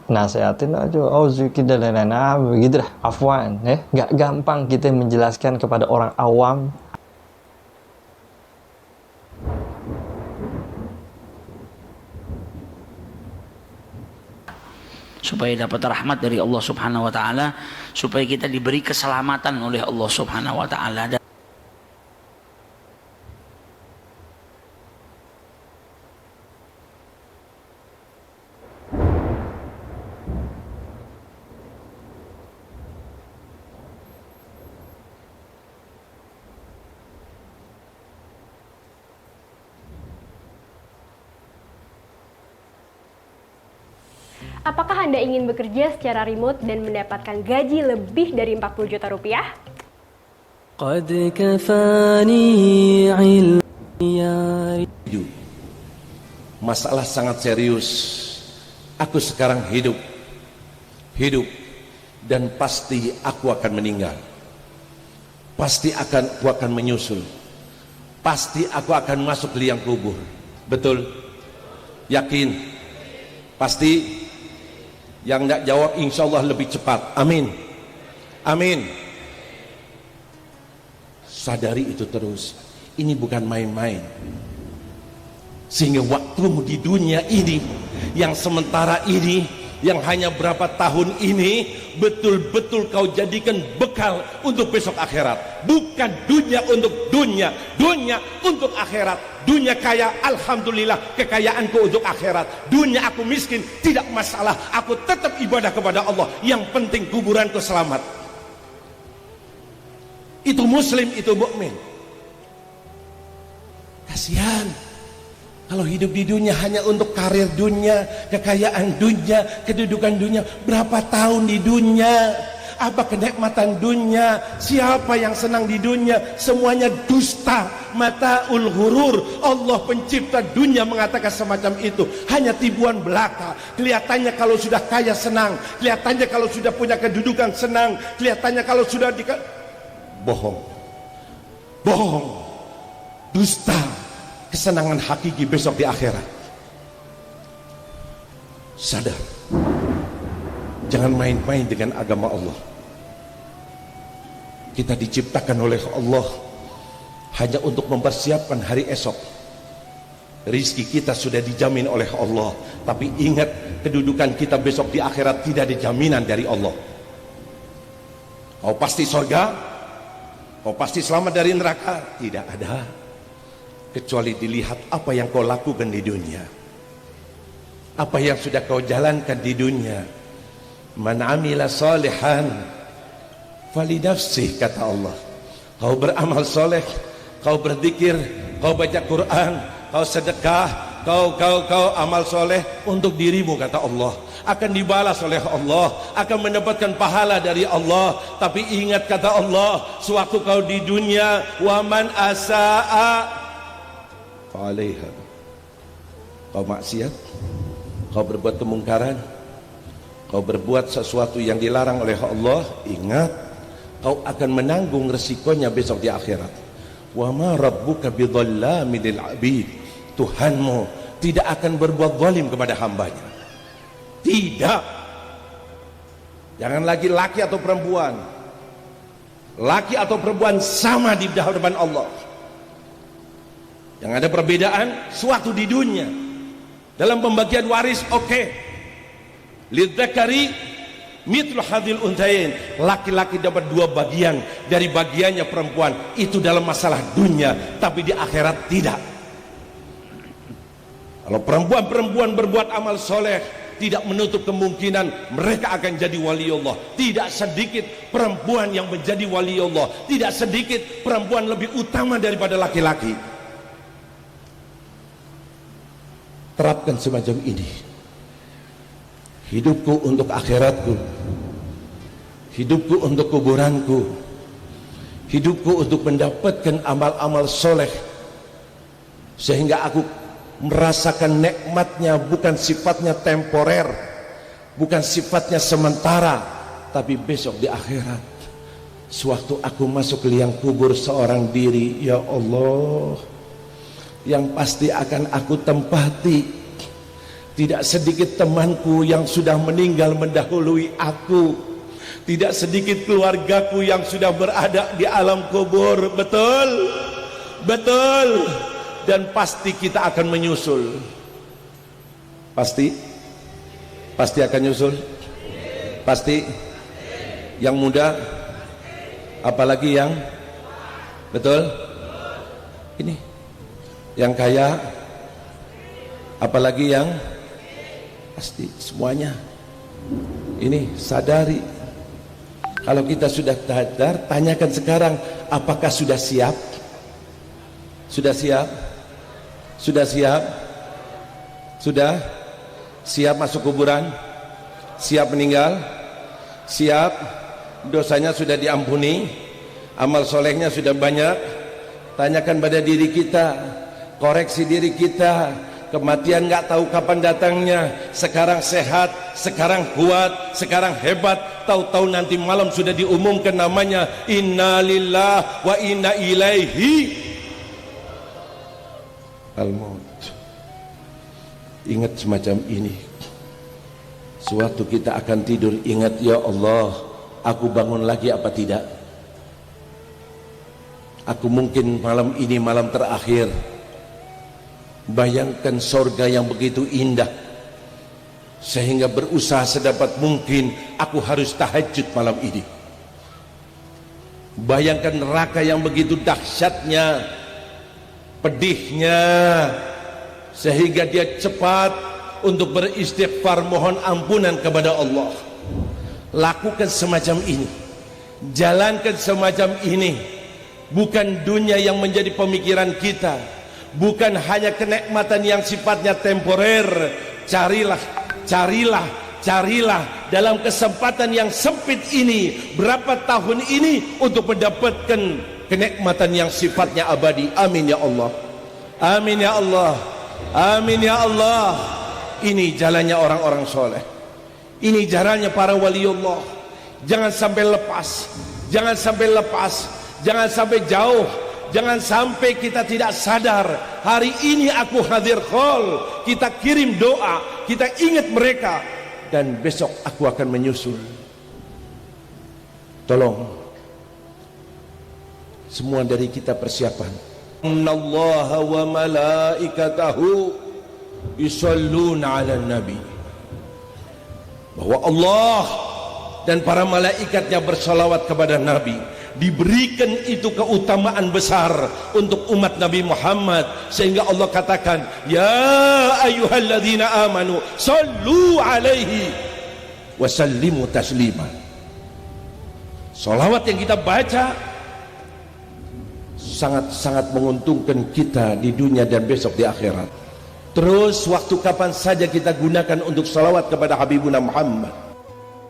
nasehatin aja, oh zikir dan lain-lain, begitu dah, afwan ya. Nggak gampang kita menjelaskan kepada orang awam. Supaya dapat rahmat dari Allah Subhanahu wa taala, supaya kita diberi keselamatan oleh Allah Subhanahu wa taala. Apakah Anda ingin bekerja secara remote dan mendapatkan gaji lebih dari 40 juta rupiah? Qad kafani ilmi. Masalah sangat serius. Aku sekarang hidup dan pasti aku akan meninggal. Pasti aku akan menyusul. Pasti aku akan masuk liang kubur. Betul? Yakin? Pasti? Yang tidak jawab insya Allah lebih cepat. Amin. Amin. Sadari itu terus. Ini bukan main-main. Sehingga waktumu di dunia ini, yang sementara ini, yang hanya berapa tahun ini, betul-betul kau jadikan bekal untuk besok akhirat. Bukan dunia untuk dunia, dunia untuk akhirat. Dunia kaya, alhamdulillah, kekayaanku untuk akhirat. Dunia aku miskin, tidak masalah, aku tetap ibadah kepada Allah. Yang penting kuburanku selamat. Itu muslim, itu mukmin. Kasihan kalau hidup di dunia hanya untuk karir dunia, kekayaan dunia, kedudukan dunia. Berapa tahun di dunia? Apa kenikmatan dunia? Siapa yang senang di dunia? Semuanya dusta, mataul ghurur. Allah pencipta dunia mengatakan semacam itu. Hanya tipuan belaka. Kelihatannya kalau sudah kaya senang, kelihatannya kalau sudah punya kedudukan senang, kelihatannya kalau sudah bohong. Bohong. Dusta. Kesenangan hakiki besok di akhirat. Sadar. Jangan main-main dengan agama Allah. Kita diciptakan oleh Allah hanya untuk mempersiapkan hari esok. Rizki kita sudah dijamin oleh Allah. Tapi ingat, kedudukan kita besok di akhirat tidak ada jaminan dari Allah. Kau pasti surga, kau pasti selamat dari neraka. Tidak ada, kecuali dilihat apa yang kau lakukan di dunia, apa yang sudah kau jalankan di dunia. Man amila salihan falinafsih, kata Allah. Kau beramal soleh, kau berzikir, kau baca Quran, kau sedekah, kau amal soleh untuk dirimu, kata Allah. Akan dibalas oleh Allah, akan mendapatkan pahala dari Allah. Tapi ingat, kata Allah, sewaktu kau di dunia, waman asa'a fa'alaiha. Kau maksiat, kau berbuat kemungkaran, kau berbuat sesuatu yang dilarang oleh Allah, ingat, kau akan menanggung resikonya besok di akhirat. Wa ma rabbuka bidzallamin lil 'abid. Tuhanmu tidak akan berbuat zalim kepada hambanya. Tidak. Jangan lagi laki atau perempuan. Laki atau perempuan sama di hadapan Allah. Yang ada perbedaan suatu di dunia. Dalam pembagian waris, oke. Lidzakari mithlu hadzal unthayain. Laki-laki dapat 2 bagian dari bagiannya perempuan. Itu dalam masalah dunia, tapi di akhirat tidak. Kalau perempuan-perempuan berbuat amal soleh, tidak menutup kemungkinan mereka akan jadi wali Allah. Tidak sedikit perempuan yang menjadi wali Allah. Tidak sedikit perempuan lebih utama daripada laki-laki. Terapkan semacam ini. Hidupku untuk akhiratku, hidupku untuk kuburanku, hidupku untuk mendapatkan amal-amal soleh, sehingga aku merasakan nikmatnya, bukan sifatnya temporer, bukan sifatnya sementara, tapi besok di akhirat. Sewaktu aku masuk ke liang kubur seorang diri, ya Allah, yang pasti akan aku tempati. Tidak sedikit temanku yang sudah meninggal mendahului aku. Tidak sedikit keluargaku yang sudah berada di alam kubur. Betul? Betul. Dan pasti kita akan menyusul. Pasti? Pasti akan nyusul? Pasti? Yang muda? Apalagi yang? Betul? Ini yang kaya? Apalagi yang? Pasti semuanya. Ini sadari. Kalau kita sudah sadar, tanyakan sekarang, apakah sudah siap? Sudah siap? Sudah siap? Sudah siap masuk kuburan? Siap meninggal? Siap? Dosanya sudah diampuni? Amal solehnya sudah banyak? Tanyakan pada diri kita, koreksi diri kita. Kematian nggak tahu kapan datangnya. Sekarang sehat, sekarang kuat, sekarang hebat. Tahu-tahu nanti malam sudah diumumkan namanya. Inna lillah wa inna ilaihi al-maut. ingat semacam ini. Sewaktu kita akan tidur, ingat, ya Allah, aku bangun lagi apa tidak? Aku mungkin malam ini malam terakhir. Bayangkan sorga yang begitu indah, sehingga berusaha sedapat mungkin aku harus tahajud malam ini. Bayangkan neraka yang begitu dahsyatnya, pedihnya, sehingga dia cepat untuk beristighfar, mohon ampunan kepada Allah. Lakukan semacam ini, jalankan semacam ini. Bukan dunia yang menjadi pemikiran kita, bukan hanya kenikmatan yang sifatnya temporer. Carilah dalam kesempatan yang sempit ini, berapa tahun ini, untuk mendapatkan kenikmatan yang sifatnya abadi. Amin ya Allah, amin ya Allah, amin ya Allah. Ini jalannya orang-orang soleh, ini jalannya para waliullah. Jangan sampai lepas, jangan sampai lepas, jangan sampai jauh, jangan sampai kita tidak sadar. Hari ini aku hadir khol, kita kirim doa, kita ingat mereka, dan besok aku akan menyusul. Tolong semua dari kita persiapan. Innallaha wa malaikatahu yusalluna 'alan nabi. Bahwa Allah dan para malaikatnya bersalawat kepada Nabi. Diberikan itu keutamaan besar untuk umat Nabi Muhammad, sehingga Allah katakan, ya ayyuhalladzina amanu sallu alaihi wasallimu taslima. Salawat yang kita baca sangat-sangat menguntungkan kita di dunia dan besok di akhirat. Terus waktu kapan saja kita gunakan untuk salawat kepada Habibuna Muhammad.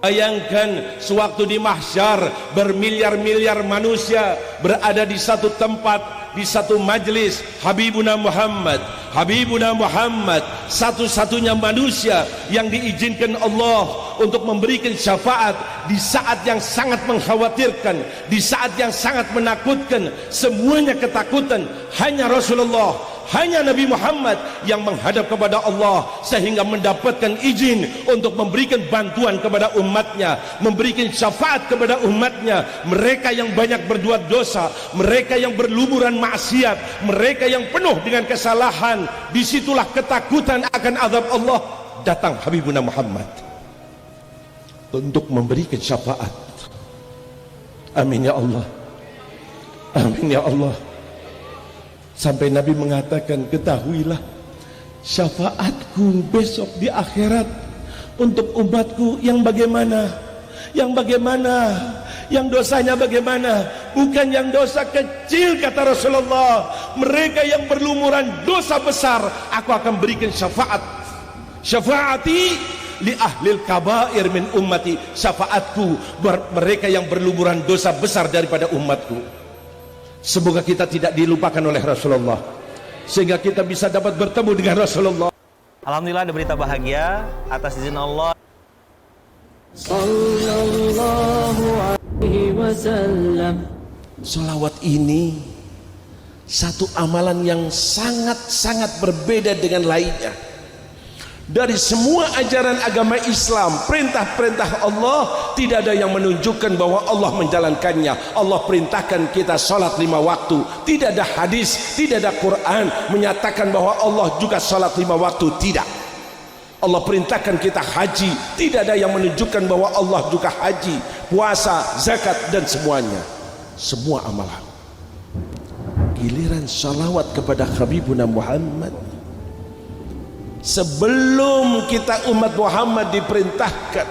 Bayangkan sewaktu di mahsyar bermiliar-miliar manusia berada di satu tempat, di satu majlis. Habibuna Muhammad, Habibuna Muhammad, satu-satunya manusia yang diizinkan Allah untuk memberikan syafaat di saat yang sangat mengkhawatirkan, di saat yang sangat menakutkan. Semuanya ketakutan, hanya Rasulullah, hanya Nabi Muhammad yang menghadap kepada Allah, sehingga mendapatkan izin untuk memberikan bantuan kepada umatnya, memberikan syafaat kepada umatnya. Mereka yang banyak berbuat dosa, mereka yang berlumuran maksiat, mereka yang penuh dengan kesalahan, disitulah ketakutan akan azab Allah. Datang Habibuna Muhammad untuk memberikan syafaat. Amin ya Allah, amin ya Allah. Sampai Nabi mengatakan, ketahuilah syafaatku besok di akhirat untuk umatku yang bagaimana, yang bagaimana, yang dosanya bagaimana. Bukan yang dosa kecil, kata Rasulullah, mereka yang berlumuran dosa besar aku akan berikan syafaat. Syafaati li ahlil kabair min ummati, syafaatku mereka yang berlumuran dosa besar daripada umatku. Semoga kita tidak dilupakan oleh Rasulullah, sehingga kita bisa dapat bertemu dengan Rasulullah. Alhamdulillah ada berita bahagia atas izin Allah. Sallallahu alaihi wasallam. Salawat ini satu amalan yang sangat-sangat berbeda dengan lainnya. Dari semua ajaran agama Islam, perintah-perintah Allah, tidak ada yang menunjukkan bahwa Allah menjalankannya. Allah perintahkan kita salat 5 waktu. Tidak ada hadis, tidak ada Quran menyatakan bahwa Allah juga salat 5 waktu. Tidak. Allah perintahkan kita haji. Tidak ada yang menunjukkan bahwa Allah juga haji, puasa, zakat, dan semuanya. Semua amalan. Giliran salawat kepada Habibuna Muhammad, sebelum kita umat Muhammad diperintahkan,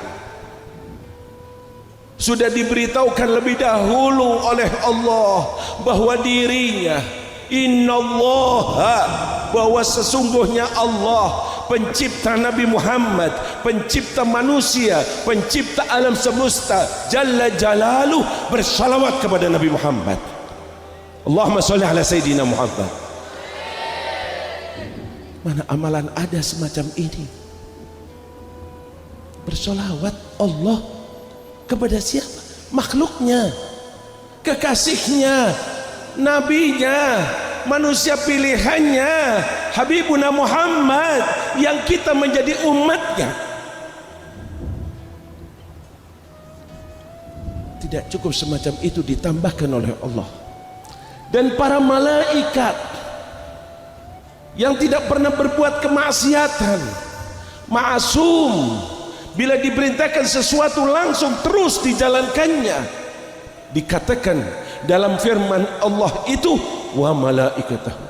sudah diberitahukan lebih dahulu oleh Allah bahwa dirinya, innallaha, bahwa sesungguhnya Allah pencipta Nabi Muhammad, pencipta manusia, pencipta alam semesta, Jalla Jalaluh, bersalawat kepada Nabi Muhammad. Allahumma sholli ala Sayyidina Muhammad. Mana amalan ada semacam ini? Bersolawat Allah kepada siapa? Makhluknya, kekasihnya, nabinya, manusia pilihannya Habibuna Muhammad yang kita menjadi umatnya. Tidak cukup semacam itu, ditambahkan oleh Allah dan para malaikat yang tidak pernah berbuat kemaksiatan, ma'asum, bila diperintahkan sesuatu langsung terus dijalankannya. Dikatakan dalam firman Allah itu, wa malaikatahu,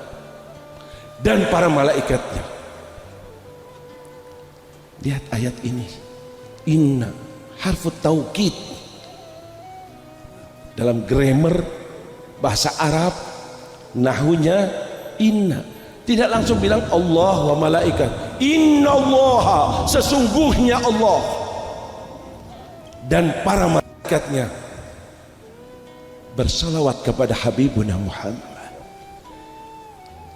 dan para malaikatnya. Lihat ayat ini, inna harfu taukid. Dalam grammar bahasa Arab, nahunya inna, tidak langsung bilang Allah wa malaikat. Inna Allah, sesungguhnya Allah dan para malaikatnya bersalawat kepada Habibuna Muhammad.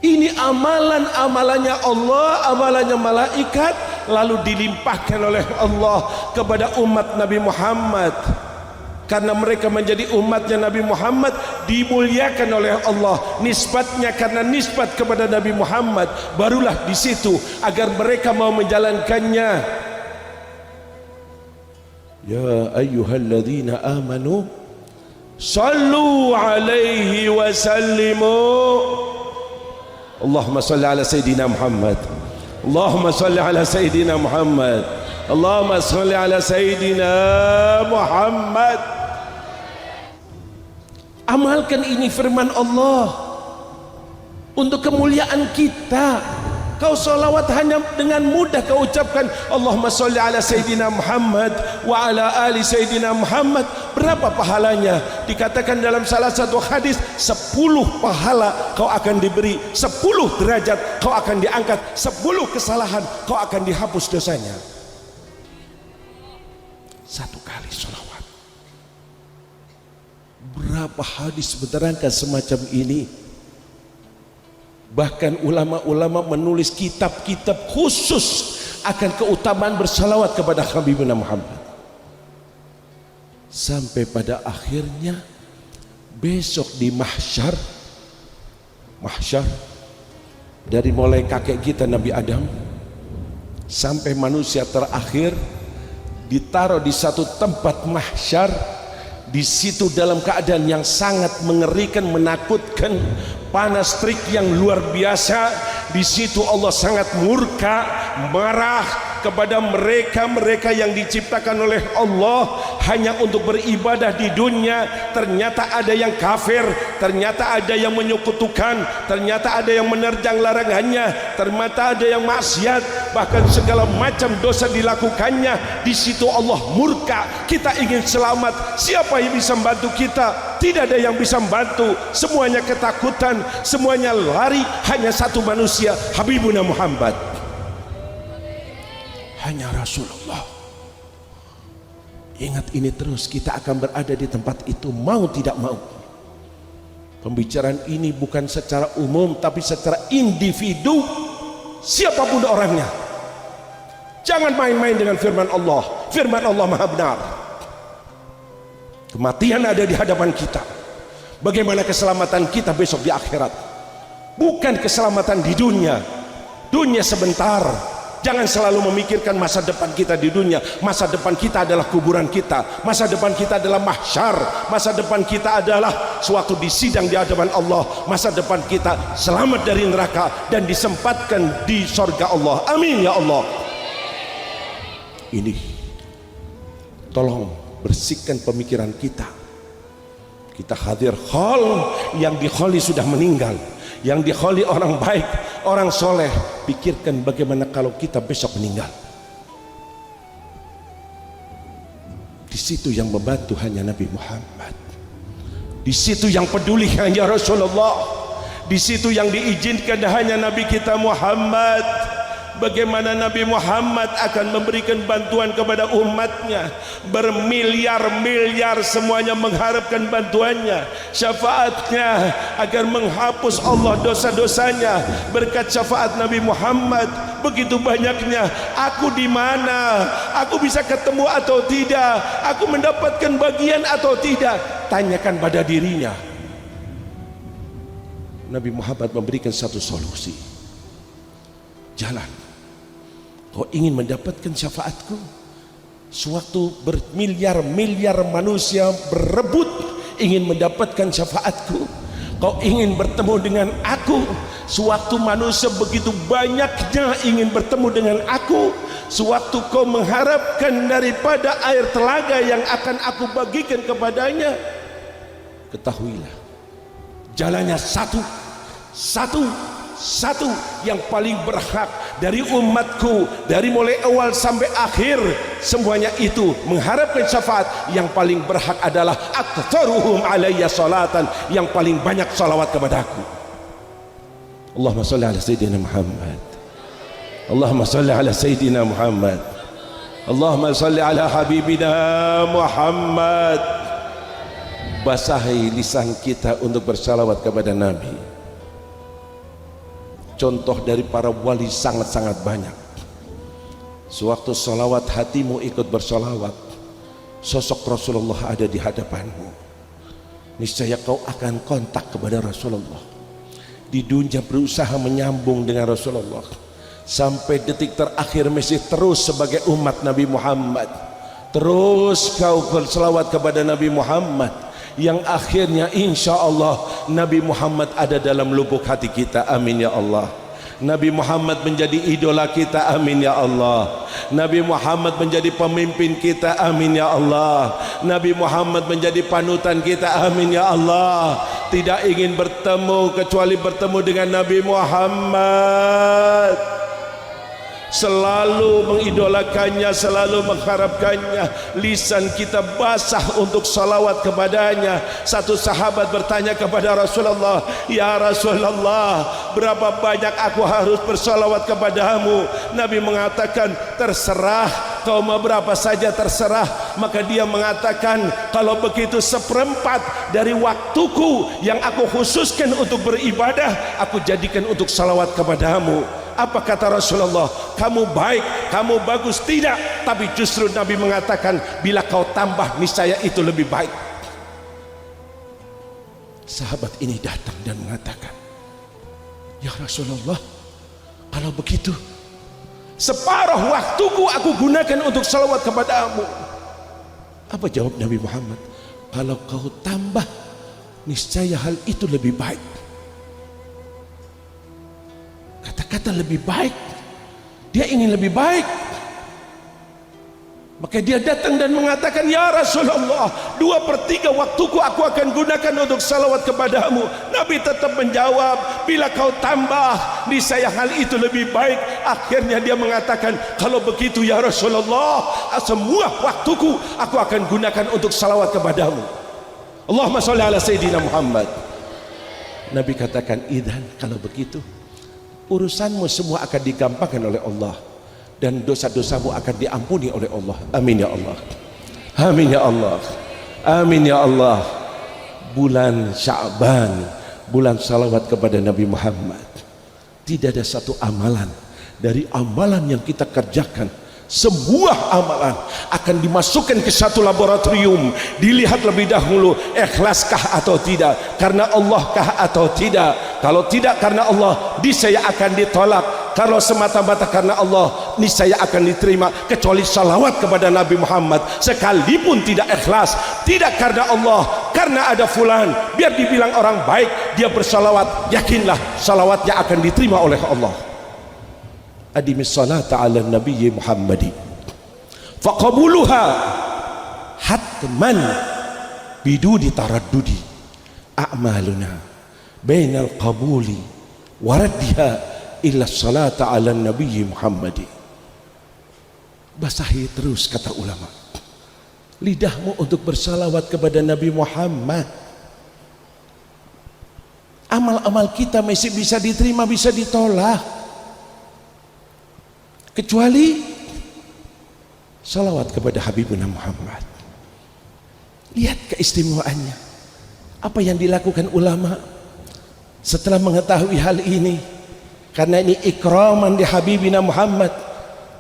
Ini amalan-amalannya Allah, amalannya malaikat, lalu dilimpahkan oleh Allah kepada umat Nabi Muhammad. Karena mereka menjadi umatnya Nabi Muhammad, dimuliakan oleh Allah nisbatnya, karena nisbat kepada Nabi Muhammad, barulah di situ agar mereka mau menjalankannya. Ya ayyuhalladzina amanu sallu alaihi wa sallimu. Allahumma salli ala sayyidina Muhammad, Allahumma salli ala sayyidina Muhammad, Allahumma salli ala sayyidina Muhammad. Amalkan ini firman Allah untuk kemuliaan kita. Kau salawat hanya dengan mudah kau ucapkan Allahumma salli ala sayyidina Muhammad wa ala ali sayyidina Muhammad. Berapa pahalanya? Dikatakan dalam salah satu hadis, 10 pahala kau akan diberi, 10 derajat kau akan diangkat, 10 kesalahan kau akan dihapus dosanya. Satu kali salawat. Berapa hadis menerangkan semacam ini. Bahkan ulama-ulama menulis kitab-kitab khusus akan keutamaan bersalawat kepada Habibuna Muhammad. Sampai pada akhirnya besok di mahsyar, dari mulai kakek kita Nabi Adam sampai manusia terakhir ditaruh di satu tempat mahsyar. Di situ dalam keadaan yang sangat mengerikan, menakutkan, panas terik yang luar biasa. Di situ Allah sangat murka, marah kepada mereka yang diciptakan oleh Allah hanya untuk beribadah di dunia. Ternyata ada yang kafir, ternyata ada yang menyekutukan, ternyata ada yang menerjang larangannya, ternyata ada yang maksiat, bahkan segala macam dosa dilakukannya. Di situ Allah murka. Kita ingin selamat, siapa yang bisa membantu kita? Tidak ada yang bisa membantu. Semuanya ketakutan, semuanya lari. Hanya satu manusia, Habibuna Muhammad, hanya Rasulullah. Ingat ini terus, kita akan berada di tempat itu mau tidak mau. Pembicaraan ini bukan secara umum tapi secara individu, siapapun orangnya. Jangan main-main dengan firman Allah. Firman Allah maha benar. Kematian ada di hadapan kita. Bagaimana keselamatan kita besok di akhirat? Bukan keselamatan di dunia. Dunia sebentar. Jangan selalu memikirkan masa depan kita di dunia. Masa depan kita adalah kuburan kita. Masa depan kita adalah mahsyar. Masa depan kita adalah suatu disidang di hadapan Allah. Masa depan kita selamat dari neraka dan disempatkan di surga Allah. Amin ya Allah. Ini tolong bersihkan pemikiran kita. Kita hadir khol, yang dikholi sudah meninggal, yang dikholi orang baik, orang soleh. Pikirkan bagaimana kalau kita besok meninggal. Di situ yang membantu hanya Nabi Muhammad. Di situ yang peduli hanya Rasulullah. Di situ yang diizinkan hanya Nabi kita Muhammad. Bagaimana Nabi Muhammad akan memberikan bantuan kepada umatnya, bermiliar-miliar semuanya mengharapkan bantuannya, syafaatnya agar menghapus Allah dosa-dosanya. Berkat syafaat Nabi Muhammad begitu banyaknya. Aku di mana? Aku bisa ketemu atau tidak? Aku mendapatkan bagian atau tidak? Tanyakan pada dirinya. Nabi Muhammad memberikan satu solusi. Jalan. Kau ingin mendapatkan syafaatku? Sewaktu bermiliar-miliar manusia berebut ingin mendapatkan syafaatku, kau ingin bertemu dengan aku. Sewaktu manusia begitu banyaknya ingin bertemu dengan aku, sewaktu kau mengharapkan daripada air telaga yang akan aku bagikan kepadanya, ketahuilah jalannya satu yang paling berhak dari umatku, dari mulai awal sampai akhir, semuanya itu mengharapkan syafaat. Yang paling berhak adalah aktsaruhum alayya salatan, yang paling banyak salawat kepadaku. Allahumma shalli ala sayyidina Muhammad, Allahumma shalli ala sayyidina Muhammad, Allahumma shalli ala habibina Muhammad. Basahi lisan kita untuk bersalawat kepada Nabi. Contoh dari para wali sangat-sangat banyak. Sewaktu salawat hatimu ikut bersalawat, sosok Rasulullah ada di hadapanmu, niscaya kau akan kontak kepada Rasulullah. Di dunia berusaha menyambung dengan Rasulullah, sampai detik terakhir masih terus sebagai umat Nabi Muhammad. Terus kau bersalawat kepada Nabi Muhammad, yang akhirnya insya Allah Nabi Muhammad ada dalam lubuk hati kita. Amin ya Allah. Nabi Muhammad menjadi idola kita. Amin ya Allah. Nabi Muhammad menjadi pemimpin kita. Amin ya Allah. Nabi Muhammad menjadi panutan kita. Amin ya Allah. Tidak ingin bertemu kecuali bertemu dengan Nabi Muhammad. Selalu mengidolakannya, selalu mengharapkannya. Lisan kita basah untuk salawat kepadanya. Satu sahabat bertanya kepada Rasulullah, ya Rasulullah, berapa banyak aku harus bersalawat kepadamu? Nabi mengatakan, terserah, kau mau berapa saja terserah. Maka dia mengatakan, kalau begitu 1/4 dari waktuku yang aku khususkan untuk beribadah, aku jadikan untuk salawat kepadamu. Apa kata Rasulullah? Kamu baik, kamu bagus. Tidak, tapi justru Nabi mengatakan, bila kau tambah niscaya itu lebih baik. Sahabat ini datang dan mengatakan, ya Rasulullah, kalau begitu separuh waktuku aku gunakan untuk salawat kepadamu. Apa jawab Nabi Muhammad? Kalau kau tambah niscaya hal itu lebih baik. Kata-kata lebih baik, dia ingin lebih baik. Maka dia datang dan mengatakan, ya Rasulullah, 2/3 waktuku aku akan gunakan untuk salawat kepadamu. Nabi tetap menjawab, bila kau tambah niscaya hal itu lebih baik. Akhirnya dia mengatakan, kalau begitu ya Rasulullah, semua waktuku aku akan gunakan untuk salawat kepadamu. Allahumma sholli ala sayyidina Muhammad. Nabi katakan, idzan, kalau begitu urusanmu semua akan digampangkan oleh Allah, dan dosa-dosamu akan diampuni oleh Allah. Amin ya Allah. Amin ya Allah. Amin ya Allah. Bulan Sya'ban, bulan salawat kepada Nabi Muhammad. Tidak ada satu amalan dari amalan yang kita kerjakan, sebuah amalan akan dimasukkan ke satu laboratorium, dilihat lebih dahulu ikhlaskah atau tidak, karena Allah kah atau tidak. Kalau tidak karena Allah, niscaya akan ditolak. Kalau semata-mata karena Allah, niscaya akan diterima. Kecuali salawat kepada Nabi Muhammad, sekalipun tidak ikhlas, tidak karena Allah, karena ada fulan, biar dibilang orang baik, dia bersalawat, yakinlah salawatnya akan diterima oleh Allah. Adimis salata ala nabiyyi Muhammadi faqabuluha hatman biduni taraddudi a'maluna bainal qabuli waraddiha illa salata ala nabiyyi Muhammadi. Basahi terus, kata ulama, lidahmu untuk bersalawat kepada Nabi Muhammad. Amal-amal kita masih bisa diterima, bisa ditolak, kecuali salawat kepada Habibuna Muhammad. Lihat keistimewaannya, apa yang dilakukan ulama setelah mengetahui hal ini. Karena ini ikraman di Habibina Muhammad,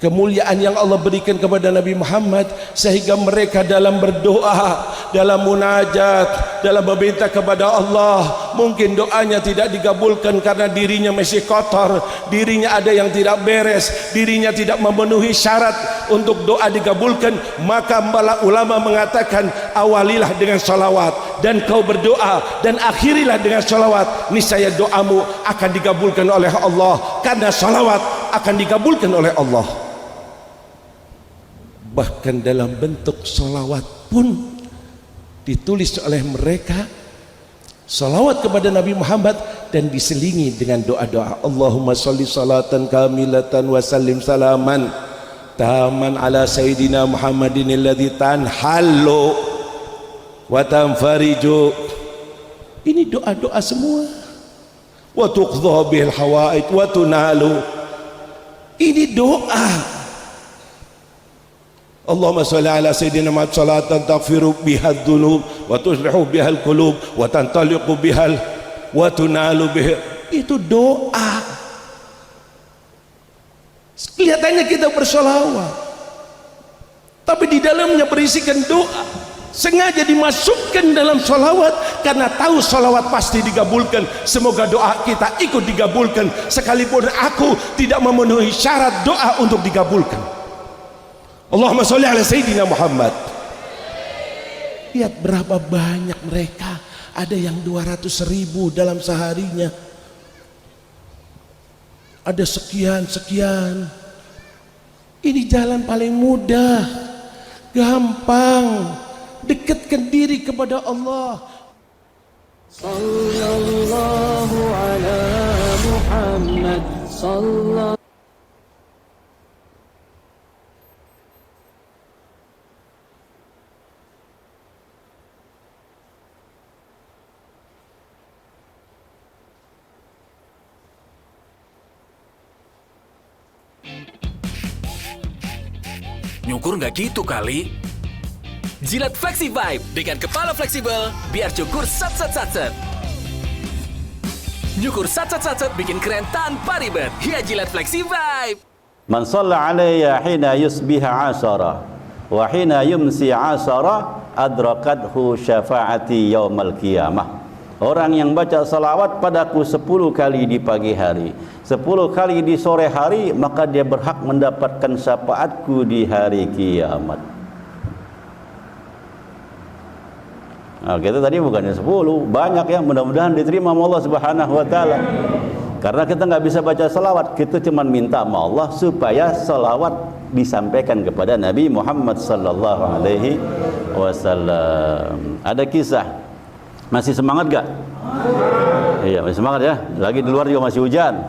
kemuliaan yang Allah berikan kepada Nabi Muhammad, sehingga mereka dalam berdoa, dalam munajat, dalam meminta kepada Allah, mungkin doanya tidak dikabulkan karena dirinya masih kotor, dirinya ada yang tidak beres, dirinya tidak memenuhi syarat untuk doa dikabulkan. Maka ulama mengatakan, awalilah dengan salawat dan kau berdoa, dan akhirilah dengan salawat, niscaya doamu akan dikabulkan oleh Allah, karena salawat akan dikabulkan oleh Allah. Bahkan dalam bentuk salawat pun ditulis oleh mereka salawat kepada Nabi Muhammad dan diselingi dengan doa-doa. Allahumma sholli salatan kamilatan wa sallim salaman taman ala sayyidina Muhammadin alladhi tanhallu wa tanfariju. Ini doa-doa semua. Wa tuqdha bihil hawaid wa tunalu. Ini doa. Allahumma sholli ala sayyidina Muhammad salatan taghfiru biha dzunub wa tuslihu biha al-qulub wa tantaliqu biha wa tunalu biha. Itu doa. Kelihatannya kita bersolawat, tapi di dalamnya berisikan doa. Sengaja dimasukkan dalam solawat karena tahu solawat pasti dikabulkan. Semoga doa kita ikut dikabulkan, sekalipun aku tidak memenuhi syarat doa untuk dikabulkan. Allahumma sholli ala Sayyidina Muhammad. Lihat berapa banyak mereka. Ada yang 200.000 dalam seharinya. Ada sekian. Ini jalan paling mudah, gampang. Dekatkan diri kepada Allah. Sallallahu ala Muhammad sallallahu. Nyukur nggak gitu kali. Jilat Flexi Vibe dengan kepala fleksibel biar cukur sat-sat-sat-sat. Nyukur sat-sat-sat bikin keren tanpa ribet. Ya Jilat Flexi Vibe. Man shalla alayya hina yusbiha asara wa hina yumsi asara adrakathu syafaati yaumal qiyamah. Orang yang baca salawat padaku 10 kali di pagi hari, 10 kali di sore hari, maka dia berhak mendapatkan syafaatku di hari kiamat. Nah, kita tadi bukannya 10, banyak ya, mudah-mudahan diterima sama Allah Subhanahu wa taala. Karena kita nggak bisa baca salawat, kita cuma minta sama Allah supaya salawat disampaikan kepada Nabi Muhammad sallallahu alaihi wasallam. Ada kisah. Masih semangat gak? Iya, masih semangat ya. Lagi di luar juga masih hujan.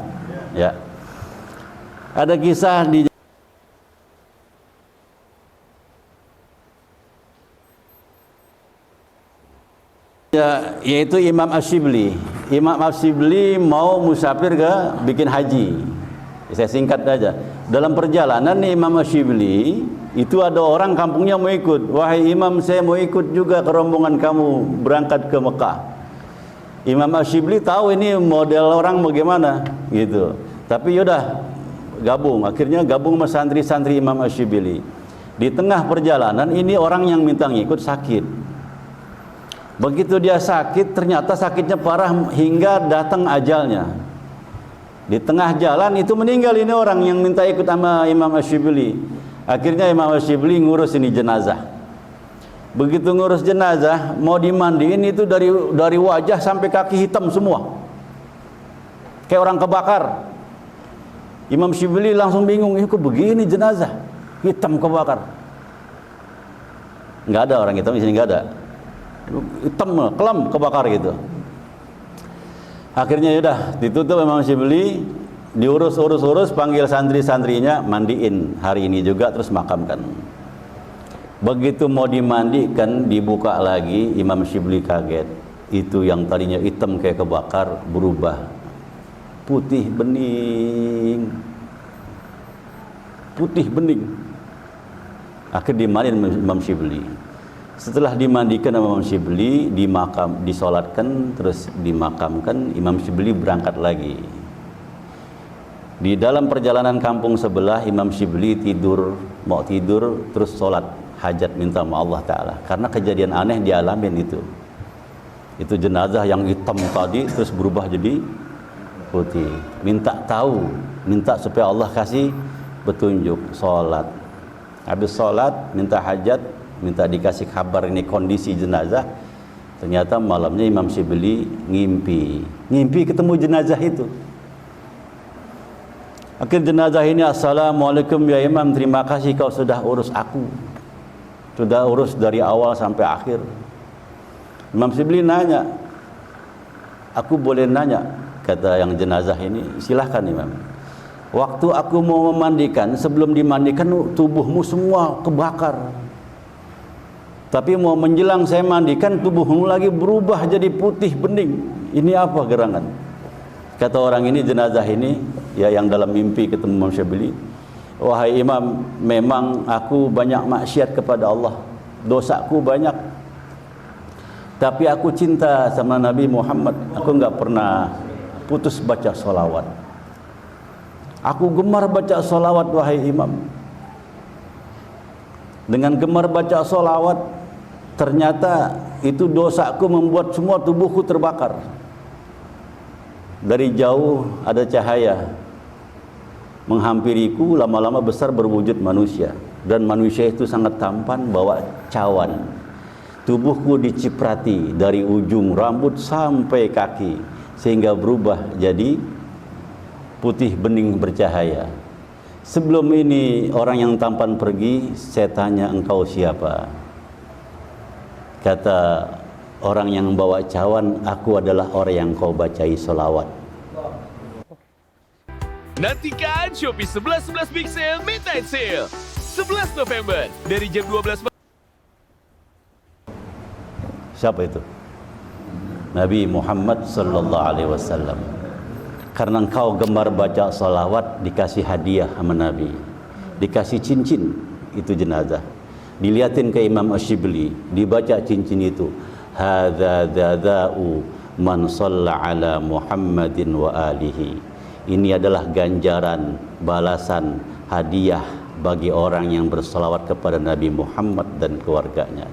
Ya. Ada kisah di ya, yaitu Imam Asyibli. Imam Asyibli mau musafir ke bikin haji. Saya singkat aja. Dalam perjalanan nih Imam Asyibli, itu ada orang kampungnya mau ikut. Wahai Imam, saya mau ikut juga ke rombongan kamu berangkat ke Mekah. Imam Asyibli tahu ini model orang bagaimana gitu. Tapi yaudah gabung. Akhirnya gabung sama santri-santri Imam Asyibli. Di tengah perjalanan ini orang yang minta ngikut sakit. Begitu dia sakit, ternyata sakitnya parah hingga datang ajalnya. Di tengah jalan itu meninggal ini orang yang minta ikut sama Imam Asyibli. Akhirnya Imam Asyibli ngurus ini jenazah. Begitu ngurus jenazah, mau dimandiin itu dari wajah sampai kaki hitam semua. Kayak orang kebakar. Imam Asyibli langsung bingung, ini kok begini jenazah? Hitam kebakar. Nggak ada orang hitam di sini, nggak ada. Hitam, kelam, kebakar gitu. Akhirnya yaudah ditutup Imam Asyibli, diurus, panggil santri-santrinya, mandiin hari ini juga, terus makamkan. Begitu mau dimandikan, dibuka lagi, Imam Asyibli kaget. Itu yang tadinya hitam kayak kebakar berubah putih bening. Akhirnya dimandiin Imam Asyibli. Setelah dimandikan Imam Asyibli, disolatkan, terus dimakamkan, Imam Asyibli berangkat lagi. Di dalam perjalanan kampung sebelah, Imam Syibli mau tidur terus sholat hajat minta sama Allah Ta'ala, karena kejadian aneh dialamin itu jenazah yang hitam tadi terus berubah jadi putih. Minta supaya Allah kasih petunjuk. Sholat, habis sholat minta hajat, minta dikasih kabar ini kondisi jenazah. Ternyata malamnya Imam Syibli ngimpi ketemu jenazah itu. Akhir jenazah ini, assalamualaikum ya Imam, terima kasih kau sudah urus aku, sudah urus dari awal sampai akhir. Imam Syibli nanya, aku boleh nanya? Kata yang jenazah ini, silahkan Imam. Waktu aku mau memandikan, sebelum dimandikan tubuhmu semua kebakar, tapi mau menjelang saya mandikan tubuhmu lagi berubah jadi putih bening. Ini apa gerangan? Kata orang ini, jenazah ini, ya yang dalam mimpi ketemu Imam Syibli, wahai Imam, memang aku banyak maksiat kepada Allah, dosaku banyak, tapi aku cinta sama Nabi Muhammad. Aku enggak pernah putus baca sholawat. Aku gemar baca sholawat, wahai Imam. Dengan gemar baca sholawat, ternyata itu dosaku membuat semua tubuhku terbakar. Dari jauh ada cahaya menghampiriku, lama-lama besar berwujud manusia, dan manusia itu sangat tampan, bawa cawan. Tubuhku diciprati dari ujung rambut sampai kaki sehingga berubah jadi putih bening bercahaya. Sebelum ini orang yang tampan pergi, saya tanya, engkau siapa? Kata orang yang bawa cawan, aku adalah orang yang kau bacai sholawat. Nantikan Shopee 11.11 Big Sale Midnight Sale 11 November dari jam 12 Siapa itu? Nabi Muhammad sallallahu alaihi wasallam. Karena engkau gemar baca sholawat, dikasih hadiah sama Nabi, dikasih cincin. Itu jenazah, diliatin ke Imam Asy-Syibli, dibaca cincin itu, hadza dzadza'u man shalla ala Muhammadin wa alihi. Ini adalah ganjaran, balasan, hadiah bagi orang yang bersalawat kepada Nabi Muhammad dan keluarganya.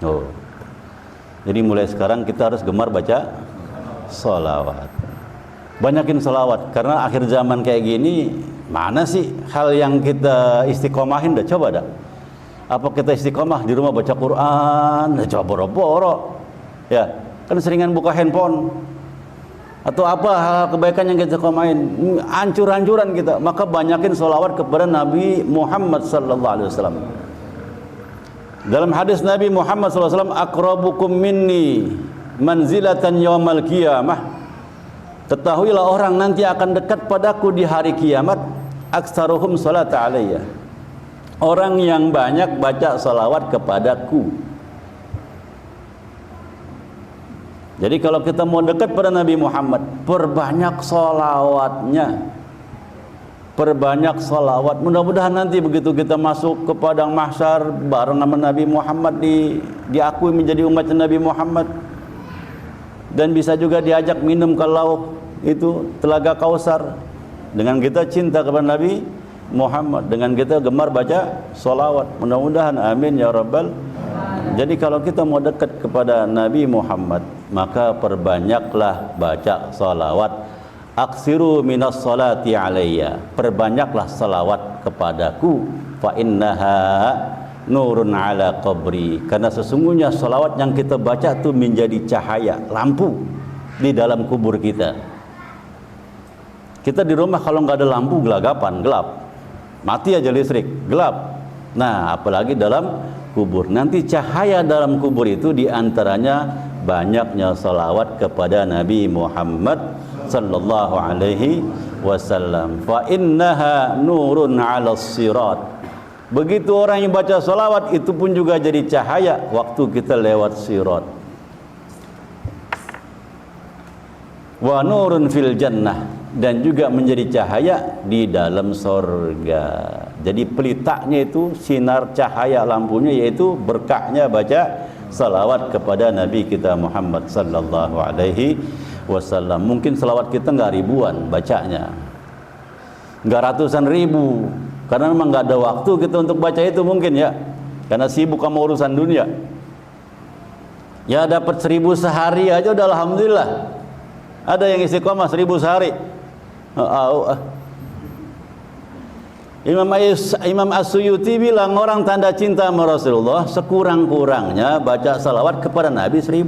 Oh, jadi mulai sekarang kita harus gemar baca sholawat. Banyakin sholawat, karena akhir zaman kayak gini, mana sih hal yang kita istiqomahin? Dah coba dah. Apa kita istiqomah di rumah baca Quran? Dah coba boro-boro. Ya, kan seringan buka handphone. Atau apa hal kebaikan yang kita istiqomahin? Hancur-hancuran kita. Maka banyakin sholawat kepada Nabi Muhammad sallallahu alaihi wasallam. Dalam hadis Nabi Muhammad sallallahu alaihi wasallam, aqrabukum minni manzilatan yaumal qiyamah. Ketahuilah orang nanti akan dekat padaku di hari kiamat, aktsaruhum salata alayya. Orang yang banyak baca salawat kepadaku. Jadi kalau kita mau dekat pada Nabi Muhammad, perbanyak salawatnya. Perbanyak salawat. Mudah-mudahan nanti begitu kita masuk ke padang mahsyar bareng nama Nabi Muhammad, diakui menjadi umat Nabi Muhammad, dan bisa juga diajak minum kalau itu telaga Kausar, dengan kita cinta kepada Nabi Muhammad, dengan kita gemar baca salawat. Mudah-mudahan amin ya rabbal. Jadi kalau kita mau dekat kepada Nabi Muhammad, maka perbanyaklah baca salawat. Aksiru minas salati alayya, perbanyaklah salawat kepadaku, fa innaha nurun ala qabri, karena sesungguhnya salawat yang kita baca itu menjadi cahaya, lampu di dalam kubur kita. Kita di rumah kalau nggak ada lampu, gelagapan, gelap, mati aja listrik, gelap. Nah, apalagi dalam kubur. Nanti cahaya dalam kubur itu diantaranya banyaknya salawat kepada Nabi Muhammad sallallahu alaihi wasallam. Fa innaha nurun 'alas sirat. Begitu orang yang baca salawat, itu pun juga jadi cahaya waktu kita lewat sirat. Wa nurun fil jannah, dan juga menjadi cahaya di dalam surga. Jadi pelitaknya itu sinar cahaya lampunya, yaitu berkahnya baca salawat kepada Nabi kita Muhammad sallallahu alaihi wasallam. Mungkin selawat kita nggak ribuan bacanya, nggak ratusan ribu, karena memang nggak ada waktu kita untuk baca itu mungkin ya, karena sibuk sama urusan dunia. Ya dapat 1000 sehari aja udah alhamdulillah. Ada yang istiqomah 1000 sehari. Imam As-Suyuti bilang orang tanda cinta sama Rasulullah sekurang-kurangnya baca salawat kepada Nabi 1000.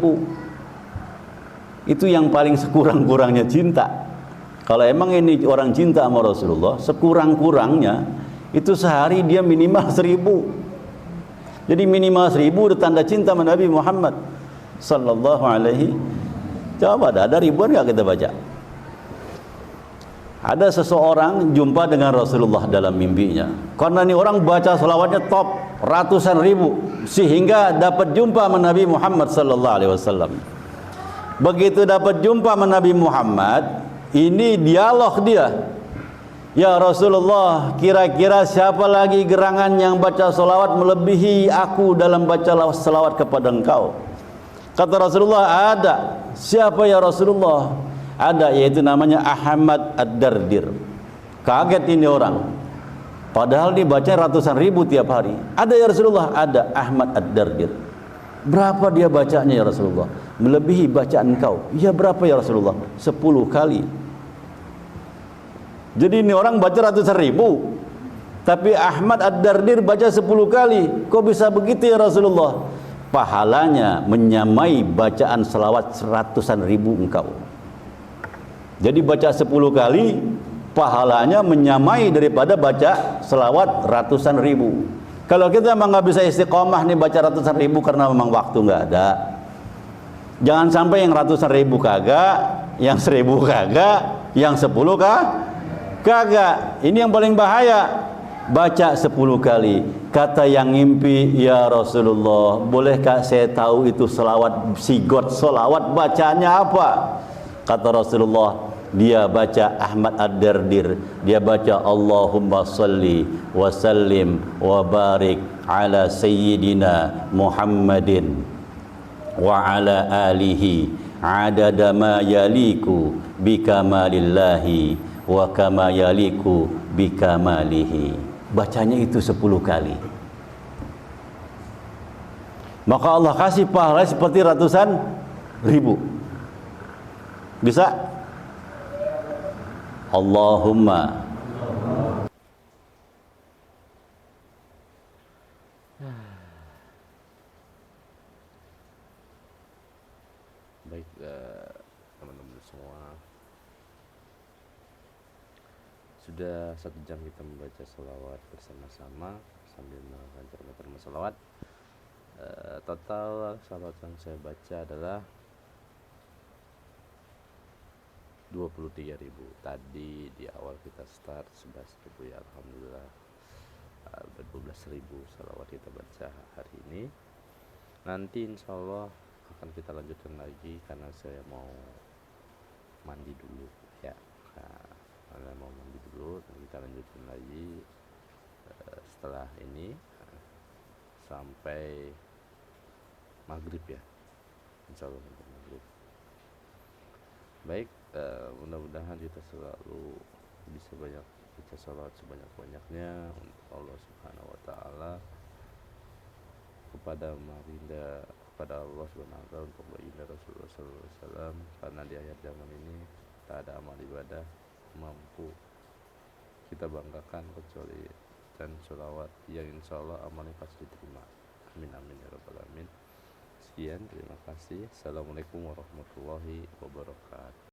Itu yang paling sekurang-kurangnya cinta. Kalau emang ini orang cinta sama Rasulullah, sekurang-kurangnya itu sehari dia minimal 1000. Jadi minimal 1000 udah tanda cinta sama Nabi Muhammad sallallahu alaihi. Coba ada ribuan nggak kita baca? Ada seseorang jumpa dengan Rasulullah dalam mimpinya. Karena ini orang baca selawatnya top ratusan ribu, sehingga dapat jumpa sama Nabi Muhammad sallallahu alaihi wasallam. Begitu dapat jumpa sama Nabi Muhammad, ini dialog dia. Ya Rasulullah, kira-kira siapa lagi gerangan yang baca selawat melebihi aku dalam baca selawat kepada engkau? Kata Rasulullah, ada. Siapa ya Rasulullah? Ada, yaitu namanya Ahmad Ad-Dardir. Kaget ini orang, padahal dibaca ratusan ribu tiap hari. Ada ya Rasulullah? Ada, Ahmad Ad-Dardir. Berapa dia bacanya ya Rasulullah? Melebihi bacaan engkau. Ya berapa ya Rasulullah? 10 kali. Jadi ini orang baca ratusan ribu, tapi Ahmad Ad-Dardir baca 10 kali. Kok bisa begitu ya Rasulullah? Pahalanya menyamai bacaan selawat ratusan ribu engkau. Jadi baca 10 kali, pahalanya menyamai daripada baca selawat ratusan ribu. Kalau kita memang nggak bisa istiqomah nih baca ratusan ribu karena memang waktu nggak ada, jangan sampai yang ratusan ribu kagak, yang 1000 kagak, yang 10 kagak. Ini yang paling bahaya. Baca 10 kali. Kata yang ngimpi, ya Rasulullah, bolehkah saya tahu itu selawat sigot selawat bacanya apa? Kata Rasulullah, dia baca Ahmad Ad-Dardir, dia baca Allahumma salli wa sallim wa barik ala sayyidina Muhammadin wa ala alihi adada ma yaliku bikamalillahi wa kama yaliku bikamalihi. Bacanya itu 10 kali, maka Allah kasih pahala seperti ratusan ribu. Bisa? Allahumma baik, teman-teman semua, sudah 1 jam kita membaca selawat bersama-sama sambil melakukan selawat. Total selawat yang saya baca adalah 23.000. Tadi di awal kita start 11.000 ya, alhamdulillah. 12.000 selawat kita baca hari ini. Nanti insya Allah akan kita lanjutkan lagi karena saya mau mandi dulu ya. Karena mau mandi dulu, dan kita lanjutkan lagi setelah ini sampai maghrib ya, insya Allah sampai maghrib. Baik, mudah-mudahan kita selalu bisa banyak baca salawat sebanyak-banyaknya untuk Allah Subhanahu wa taala, kepada Marinda, kepada Allah Subhanahu wa taala, untuk baginda Rasulullah sallallahu alaihi wasallam, karena di akhir zaman ini tak ada amal ibadah mampu kita banggakan kecuali dan sholawat yang insya Allah amalnya pasti diterima. Amin amin ya rabbal alamin. Sekian, terima kasih. Assalamualaikum warahmatullahi wabarakatuh.